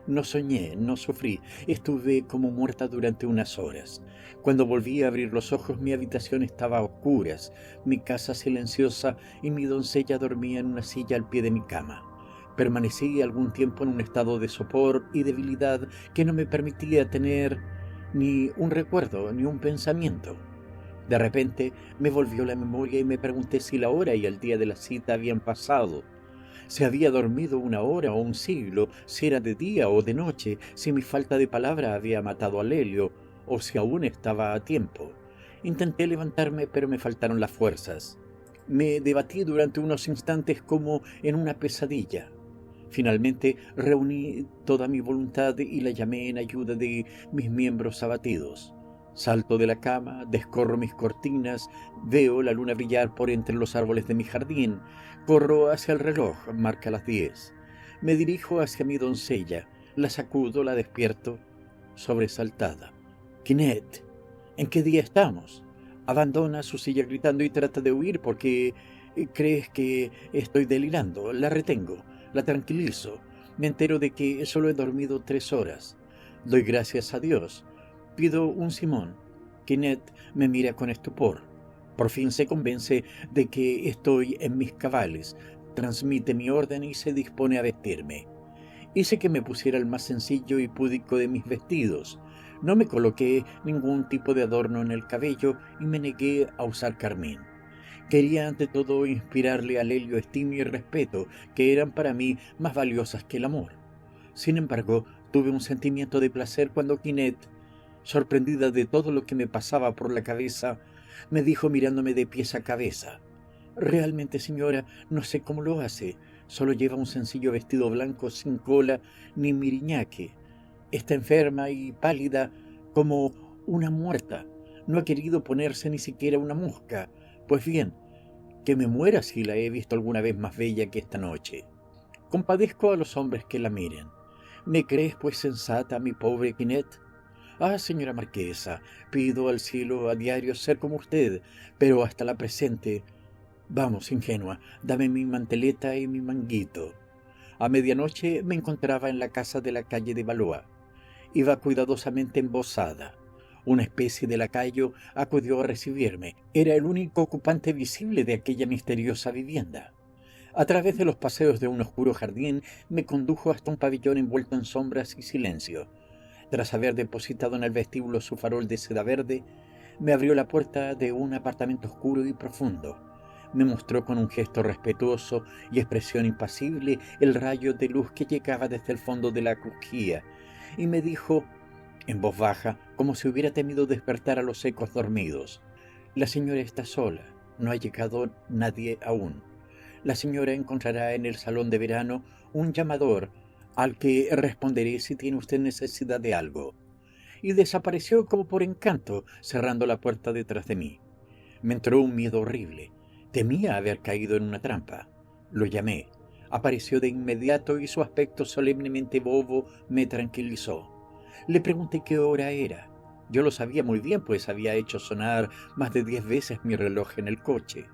No soñé, no sufrí, estuve como muerta durante unas horas. Cuando volví a abrir los ojos, mi habitación estaba a oscuras, mi casa silenciosa y mi doncella dormía en una silla al pie de mi cama. Permanecí algún tiempo en un estado de sopor y debilidad que no me permitía tener ni un recuerdo ni un pensamiento. De repente me volvió la memoria y me pregunté si la hora y el día de la cita habían pasado. Si había dormido 1 hora o un siglo, si era de día o de noche, si mi falta de palabra había matado a Lelio o si aún estaba a tiempo. Intenté levantarme, pero me faltaron las fuerzas. Me debatí durante unos instantes como en una pesadilla. Finalmente reuní toda mi voluntad y la llamé en ayuda de mis miembros abatidos. Salto de la cama, descorro mis cortinas, veo la luna brillar por entre los árboles de mi jardín, corro hacia el reloj, marca las 10. Me dirijo hacia mi doncella, la sacudo, la despierto, sobresaltada. «Quinette, ¿en qué día estamos?» Abandona su silla gritando y trata de huir porque crees que estoy delirando. La retengo, la tranquilizo. Me entero de que solo he dormido 3 horas. Doy gracias a Dios. Pido un simón. Quinette me mira con estupor. Por fin se convence de que estoy en mis cabales, transmite mi orden y se dispone a vestirme. Hice que me pusiera el más sencillo y púdico de mis vestidos. No me coloqué ningún tipo de adorno en el cabello y me negué a usar carmín. Quería ante todo inspirarle a Lelio estima y respeto, que eran para mí más valiosas que el amor. Sin embargo, tuve un sentimiento de placer cuando Quinet, sorprendida de todo lo que me pasaba por la cabeza, me dijo mirándome de pies a cabeza: «Realmente, señora, no sé cómo lo hace. Solo lleva un sencillo vestido blanco sin cola ni miriñaque. Está enferma y pálida como una muerta. No ha querido ponerse ni siquiera una mosca. Pues bien, que me muera si la he visto alguna vez más bella que esta noche. Compadezco a los hombres que la miren. ¿Me crees pues sensata, mi pobre Quinet? Ah, señora marquesa, pido al cielo a diario ser como usted, pero hasta la presente... Vamos, ingenua, dame mi manteleta y mi manguito». A medianoche me encontraba en la casa de la calle de Valois. Iba cuidadosamente embozada. Una especie de lacayo acudió a recibirme. Era el único ocupante visible de aquella misteriosa vivienda. A través de los paseos de un oscuro jardín me condujo hasta un pabellón envuelto en sombras y silencio. Tras haber depositado en el vestíbulo su farol de seda verde, me abrió la puerta de un apartamento oscuro y profundo. Me mostró con un gesto respetuoso y expresión impasible el rayo de luz que llegaba desde el fondo de la crujía, y me dijo, en voz baja, como si hubiera temido despertar a los ecos dormidos: «La señora está sola, no ha llegado nadie aún. La señora encontrará en el salón de verano un llamador al que responderé si tiene usted necesidad de algo». Y desapareció como por encanto, cerrando la puerta detrás de mí. Me entró un miedo horrible. Temía haber caído en una trampa. Lo llamé. Apareció de inmediato y su aspecto solemnemente bobo me tranquilizó. Le pregunté qué hora era. Yo lo sabía muy bien, pues había hecho sonar más de 10 veces mi reloj en el coche.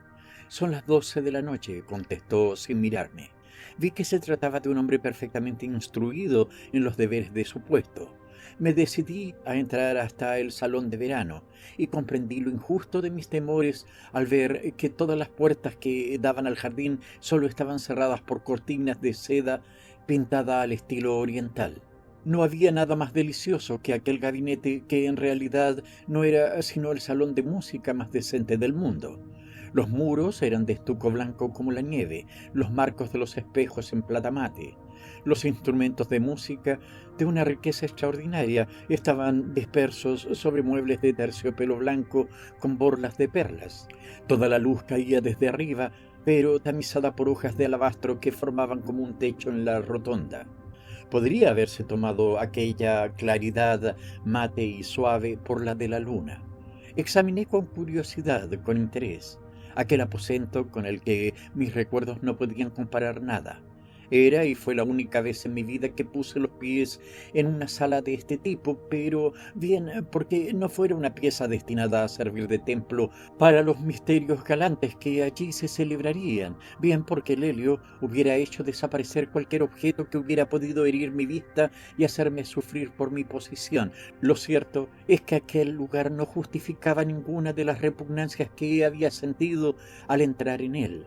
«Son las 12 de la noche», contestó sin mirarme. Vi que se trataba de un hombre perfectamente instruido en los deberes de su puesto. Me decidí a entrar hasta el salón de verano y comprendí lo injusto de mis temores al ver que todas las puertas que daban al jardín solo estaban cerradas por cortinas de seda pintada al estilo oriental. No había nada más delicioso que aquel gabinete, que en realidad no era sino el salón de música más decente del mundo. Los muros eran de estuco blanco como la nieve, los marcos de los espejos en plata mate. Los instrumentos de música, de una riqueza extraordinaria, estaban dispersos sobre muebles de terciopelo blanco con borlas de perlas. Toda la luz caía desde arriba, pero tamizada por hojas de alabastro que formaban como un techo en la rotonda. Podría haberse tomado aquella claridad mate y suave por la de la luna. Examiné con curiosidad, con interés, aquel aposento con el que mis recuerdos no podían comparar nada. Era y fue la única vez en mi vida que puse los pies en una sala de este tipo, pero bien porque no fuera una pieza destinada a servir de templo para los misterios galantes que allí se celebrarían, bien porque Lelio hubiera hecho desaparecer cualquier objeto que hubiera podido herir mi vista y hacerme sufrir por mi posición. Lo cierto es que aquel lugar no justificaba ninguna de las repugnancias que había sentido al entrar en él.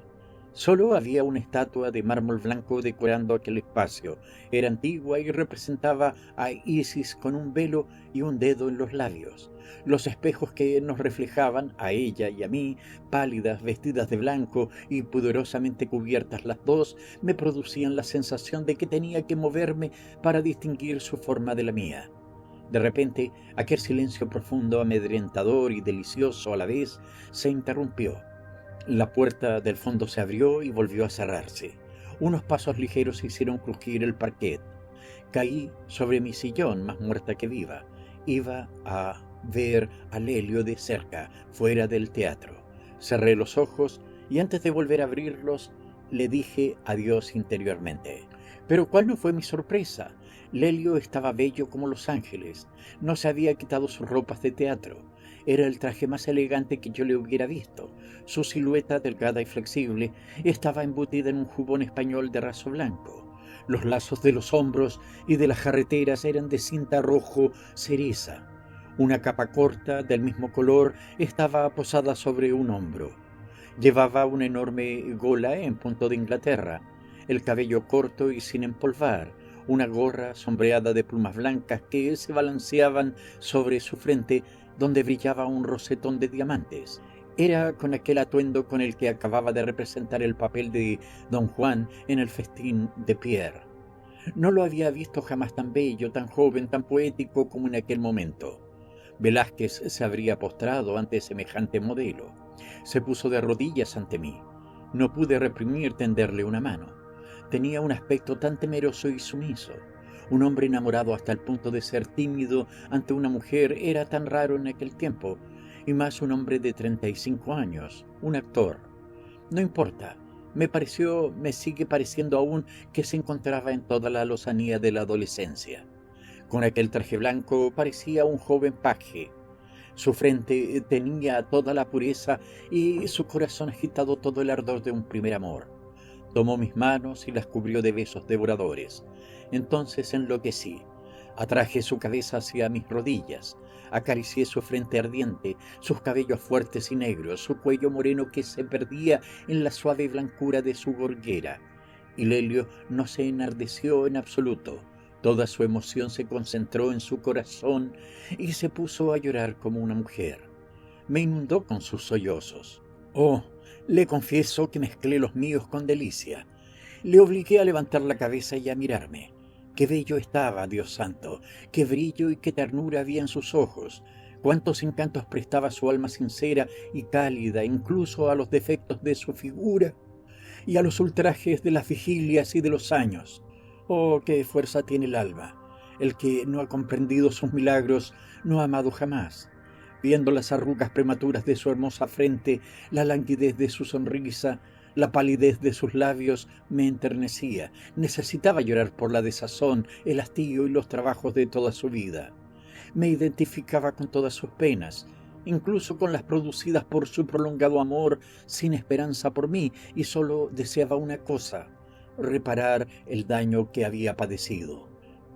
Solo había una estatua de mármol blanco decorando aquel espacio. Era antigua y representaba a Isis con un velo y un dedo en los labios. Los espejos que nos reflejaban, a ella y a mí, pálidas, vestidas de blanco y pudorosamente cubiertas las dos, me producían la sensación de que tenía que moverme para distinguir su forma de la mía. De repente, aquel silencio profundo, amedrentador y delicioso a la vez, se interrumpió. La puerta del fondo se abrió y volvió a cerrarse. Unos pasos ligeros hicieron crujir el parquet. Caí sobre mi sillón, más muerta que viva. Iba a ver a Lelio de cerca, fuera del teatro. Cerré los ojos y antes de volver a abrirlos, le dije adiós interiormente. Pero ¿cuál no fue mi sorpresa? Lelio estaba bello como los ángeles. No se había quitado sus ropas de teatro. Era el traje más elegante que yo le hubiera visto. Su silueta, delgada y flexible, estaba embutida en un jubón español de raso blanco. Los lazos de los hombros y de las jarreteras eran de cinta rojo cereza. Una capa corta, del mismo color, estaba posada sobre un hombro. Llevaba una enorme gola en punto de Inglaterra, el cabello corto y sin empolvar, una gorra sombreada de plumas blancas que se balanceaban sobre su frente, donde brillaba un rosetón de diamantes. Era con aquel atuendo con el que acababa de representar el papel de Don Juan en el festín de Pierre. No lo había visto jamás tan bello, tan joven, tan poético como en aquel momento. Velázquez se habría postrado ante semejante modelo. Se puso de rodillas ante mí. No pude reprimir tenderle una mano. Tenía un aspecto tan temeroso y sumiso. Un hombre enamorado hasta el punto de ser tímido ante una mujer era tan raro en aquel tiempo, y más un hombre de 35 años, un actor. No importa, me sigue pareciendo aún que se encontraba en toda la lozanía de la adolescencia. Con aquel traje blanco parecía un joven paje. Su frente tenía toda la pureza y su corazón agitado todo el ardor de un primer amor. Tomó mis manos y las cubrió de besos devoradores. Entonces enloquecí. Atraje su cabeza hacia mis rodillas. Acaricié su frente ardiente, sus cabellos fuertes y negros, su cuello moreno que se perdía en la suave blancura de su gorguera. Y Lelio no se enardeció en absoluto. Toda su emoción se concentró en su corazón y se puso a llorar como una mujer. Me inundó con sus sollozos. Oh, le confieso que mezclé los míos con delicia. Le obligué a levantar la cabeza y a mirarme. Qué bello estaba, Dios santo, qué brillo y qué ternura había en sus ojos, cuántos encantos prestaba su alma sincera y cálida, incluso a los defectos de su figura y a los ultrajes de las vigilias y de los años. Oh, qué fuerza tiene el alma. El que no ha comprendido sus milagros no ha amado jamás. Viendo las arrugas prematuras de su hermosa frente, la languidez de su sonrisa, la palidez de sus labios, me enternecía. Necesitaba llorar por la desazón, el hastío y los trabajos de toda su vida. Me identificaba con todas sus penas, incluso con las producidas por su prolongado amor sin esperanza por mí, y solo deseaba una cosa: reparar el daño que había padecido.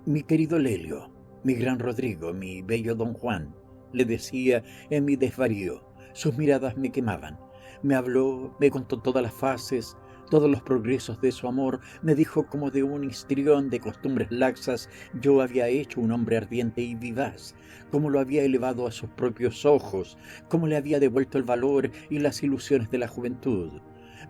Mi querido Lelio, mi gran Rodrigo, mi bello Don Juan, le decía en mi desvarío. Sus miradas me quemaban. Me habló, me contó todas las fases, todos los progresos de su amor. Me dijo como de un histrión de costumbres laxas yo había hecho un hombre ardiente y vivaz, cómo lo había elevado a sus propios ojos, cómo le había devuelto el valor y las ilusiones de la juventud.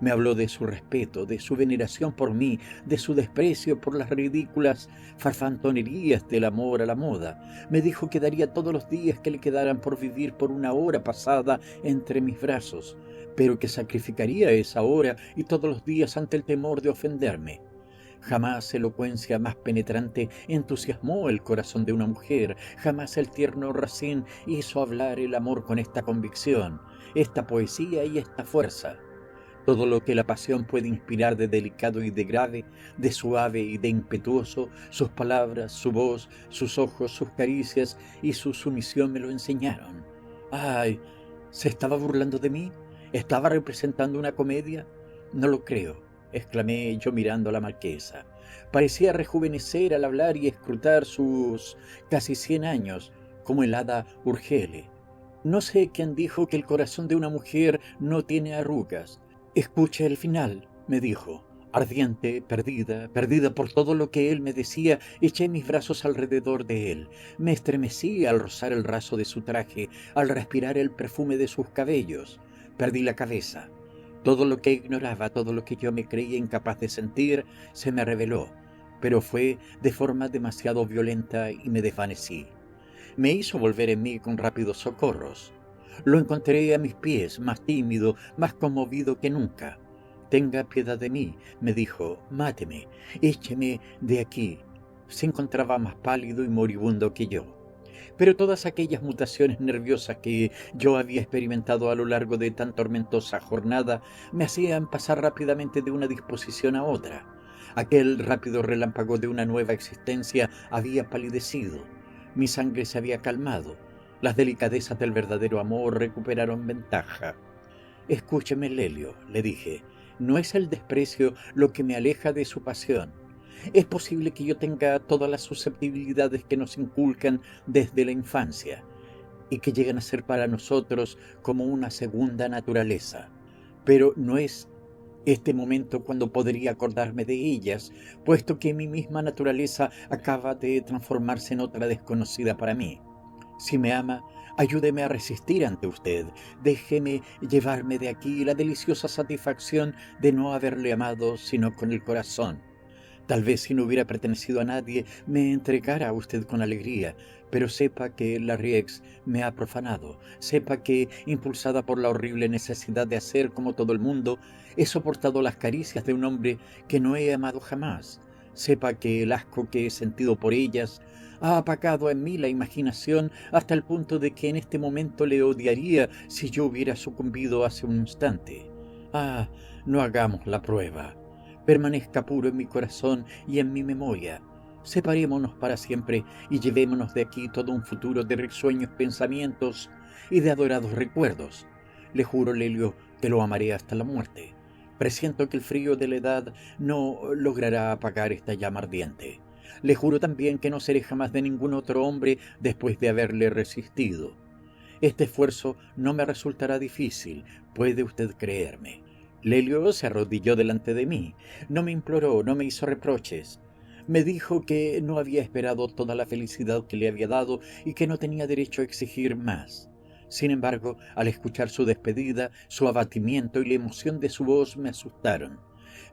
Me habló de su respeto, de su veneración por mí, de su desprecio por las ridículas farfantonerías del amor a la moda. Me dijo que daría todos los días que le quedaran por vivir por una hora pasada entre mis brazos, pero que sacrificaría esa hora y todos los días ante el temor de ofenderme. Jamás elocuencia más penetrante entusiasmó el corazón de una mujer, jamás el tierno Racine hizo hablar el amor con esta convicción, esta poesía y esta fuerza. Todo lo que la pasión puede inspirar de delicado y de grave, de suave y de impetuoso, sus palabras, su voz, sus ojos, sus caricias y su sumisión me lo enseñaron. ¡Ay! ¿Se estaba burlando de mí? ¿Estaba representando una comedia? No lo creo, exclamé yo mirando a la marquesa. Parecía rejuvenecer al hablar y escrutar sus casi 100 años, como el hada Urgele. No sé quién dijo que el corazón de una mujer no tiene arrugas. Escuche el final, me dijo. Ardiente, perdida por todo lo que él me decía, eché mis brazos alrededor de él. Me estremecí al rozar el raso de su traje, al respirar el perfume de sus cabellos. Perdí la cabeza. Todo lo que ignoraba, todo lo que yo me creía incapaz de sentir, se me reveló, pero fue de forma demasiado violenta y me desvanecí. Me hizo volver en mí con rápidos socorros. Lo encontré a mis pies, más tímido, más conmovido que nunca. Tenga piedad de mí, me dijo, máteme, écheme de aquí. Se encontraba más pálido y moribundo que yo. Pero todas aquellas mutaciones nerviosas que yo había experimentado a lo largo de tan tormentosa jornada me hacían pasar rápidamente de una disposición a otra. Aquel rápido relámpago de una nueva existencia había palidecido. Mi sangre se había calmado. Las delicadezas del verdadero amor recuperaron ventaja. Escúcheme, Lelio, le dije, no es el desprecio lo que me aleja de su pasión. Es posible que yo tenga todas las susceptibilidades que nos inculcan desde la infancia y que llegan a ser para nosotros como una segunda naturaleza. Pero no es este momento cuando podría acordarme de ellas, puesto que mi misma naturaleza acaba de transformarse en otra desconocida para mí. Si me ama, ayúdeme a resistir ante usted. Déjeme llevarme de aquí la deliciosa satisfacción de no haberle amado sino con el corazón. Tal vez si no hubiera pertenecido a nadie, me entregara a usted con alegría, pero sepa que la Riex me ha profanado. Sepa que, impulsada por la horrible necesidad de hacer como todo el mundo, he soportado las caricias de un hombre que no he amado jamás. Sepa que el asco que he sentido por ellas ha apagado en mí la imaginación hasta el punto de que en este momento le odiaría si yo hubiera sucumbido hace un instante. Ah, no hagamos la prueba. Permanezca puro en mi corazón y en mi memoria. Separémonos para siempre y llevémonos de aquí todo un futuro de risueños pensamientos y de adorados recuerdos. Le juro, Lelio, que lo amaré hasta la muerte. Presiento que el frío de la edad no logrará apagar esta llama ardiente. Le juro también que no seré jamás de ningún otro hombre después de haberle resistido. Este esfuerzo no me resultará difícil, puede usted creerme. Lelio se arrodilló delante de mí. No me imploró, no me hizo reproches. Me dijo que no había esperado toda la felicidad que le había dado y que no tenía derecho a exigir más. Sin embargo, al escuchar su despedida, su abatimiento y la emoción de su voz me asustaron.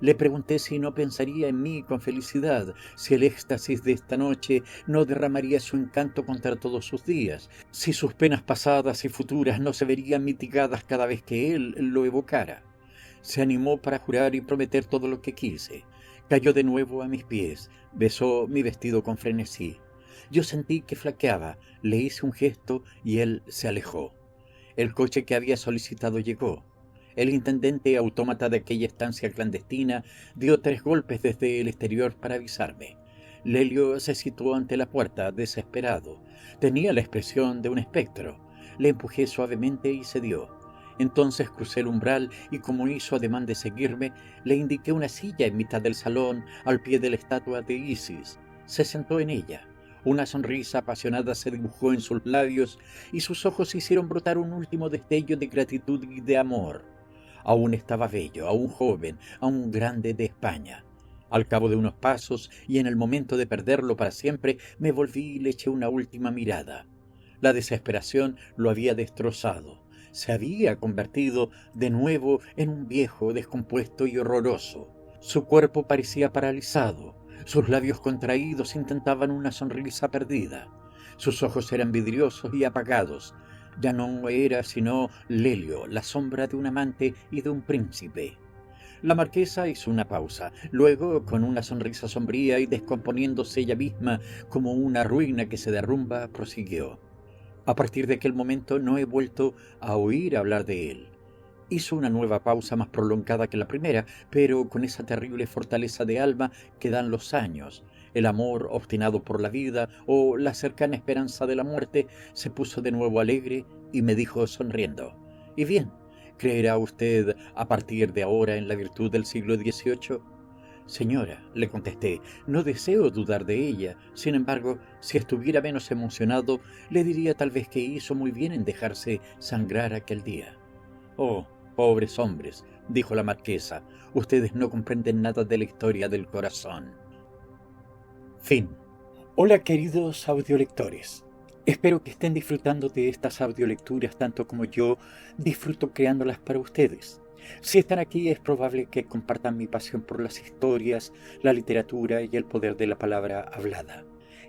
Le pregunté si no pensaría en mí con felicidad, si el éxtasis de esta noche no derramaría su encanto contra todos sus días, si sus penas pasadas y futuras no se verían mitigadas cada vez que él lo evocara. Se animó para jurar y prometer todo lo que quise. Cayó de nuevo a mis pies, besó mi vestido con frenesí. Yo sentí que flaqueaba, le hice un gesto y él se alejó. El coche que había solicitado llegó. El intendente autómata de aquella estancia clandestina dio 3 golpes desde el exterior para avisarme. Lelio se situó ante la puerta, desesperado. Tenía la expresión de un espectro. Le empujé suavemente y cedió. Entonces crucé el umbral y, como hizo ademán de seguirme, le indiqué una silla en mitad del salón, al pie de la estatua de Isis. Se sentó en ella. Una sonrisa apasionada se dibujó en sus labios y sus ojos hicieron brotar un último destello de gratitud y de amor. Aún estaba bello, aún joven, aún grande de España. Al cabo de unos pasos y en el momento de perderlo para siempre, me volví y le eché una última mirada. La desesperación lo había destrozado. Se había convertido de nuevo en un viejo, descompuesto y horroroso. Su cuerpo parecía paralizado. Sus labios contraídos intentaban una sonrisa perdida. Sus ojos eran vidriosos y apagados. Ya no era sino Lelio, la sombra de un amante y de un príncipe. La marquesa hizo una pausa. Luego, con una sonrisa sombría y descomponiéndose ella misma como una ruina que se derrumba, prosiguió. A partir de aquel momento no he vuelto a oír hablar de él. Hizo una nueva pausa más prolongada que la primera, pero con esa terrible fortaleza de alma que dan los años. El amor obstinado por la vida o la cercana esperanza de la muerte se puso de nuevo alegre y me dijo sonriendo: «¿Y bien, creerá usted a partir de ahora en la virtud del siglo XVIII?» «Señora», le contesté, «no deseo dudar de ella. Sin embargo, si estuviera menos emocionado, le diría tal vez que hizo muy bien en dejarse sangrar aquel día». «Oh, pobres hombres», dijo la marquesa, «ustedes no comprenden nada de la historia del corazón». Fin. Hola, queridos audiolectores. Espero que estén disfrutando de estas audiolecturas tanto como yo disfruto creándolas para ustedes. Si están aquí, es probable que compartan mi pasión por las historias, la literatura y el poder de la palabra hablada.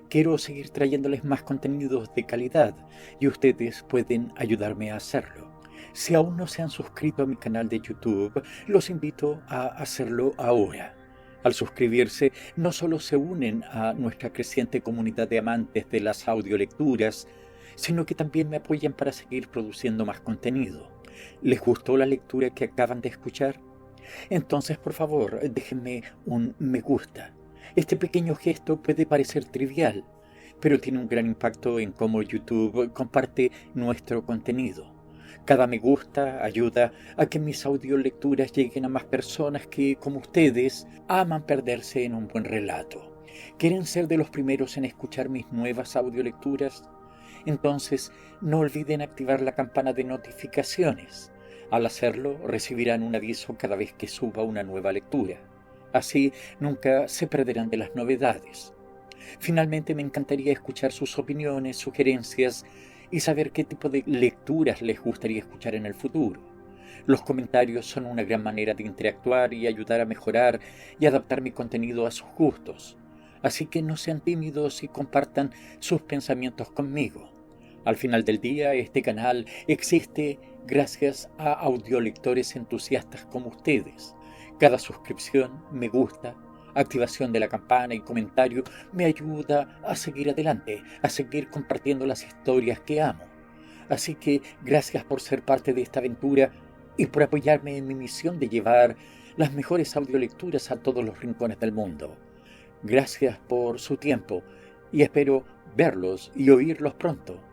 Quiero seguir trayéndoles más contenidos de calidad y ustedes pueden ayudarme a hacerlo. Si aún no se han suscrito a mi canal de YouTube, los invito a hacerlo ahora. Al suscribirse, no solo se unen a nuestra creciente comunidad de amantes de las audiolecturas, sino que también me apoyan para seguir produciendo más contenido. ¿Les gustó la lectura que acaban de escuchar? Entonces, por favor, déjenme un me gusta. Este pequeño gesto puede parecer trivial, pero tiene un gran impacto en cómo YouTube comparte nuestro contenido. Cada me gusta ayuda a que mis audiolecturas lleguen a más personas que, como ustedes, aman perderse en un buen relato. ¿Quieren ser de los primeros en escuchar mis nuevas audiolecturas? Entonces, no olviden activar la campana de notificaciones. Al hacerlo, recibirán un aviso cada vez que suba una nueva lectura. Así, nunca se perderán de las novedades. Finalmente, me encantaría escuchar sus opiniones, sugerencias y saber qué tipo de lecturas les gustaría escuchar en el futuro. Los comentarios son una gran manera de interactuar y ayudar a mejorar y adaptar mi contenido a sus gustos. Así que no sean tímidos y compartan sus pensamientos conmigo. Al final del día, este canal existe gracias a audiolectores entusiastas como ustedes. Cada suscripción, me gusta, activación de la campana y comentario me ayuda a seguir adelante, a seguir compartiendo las historias que amo. Así que gracias por ser parte de esta aventura y por apoyarme en mi misión de llevar las mejores audiolecturas a todos los rincones del mundo. Gracias por su tiempo y espero verlos y oírlos pronto.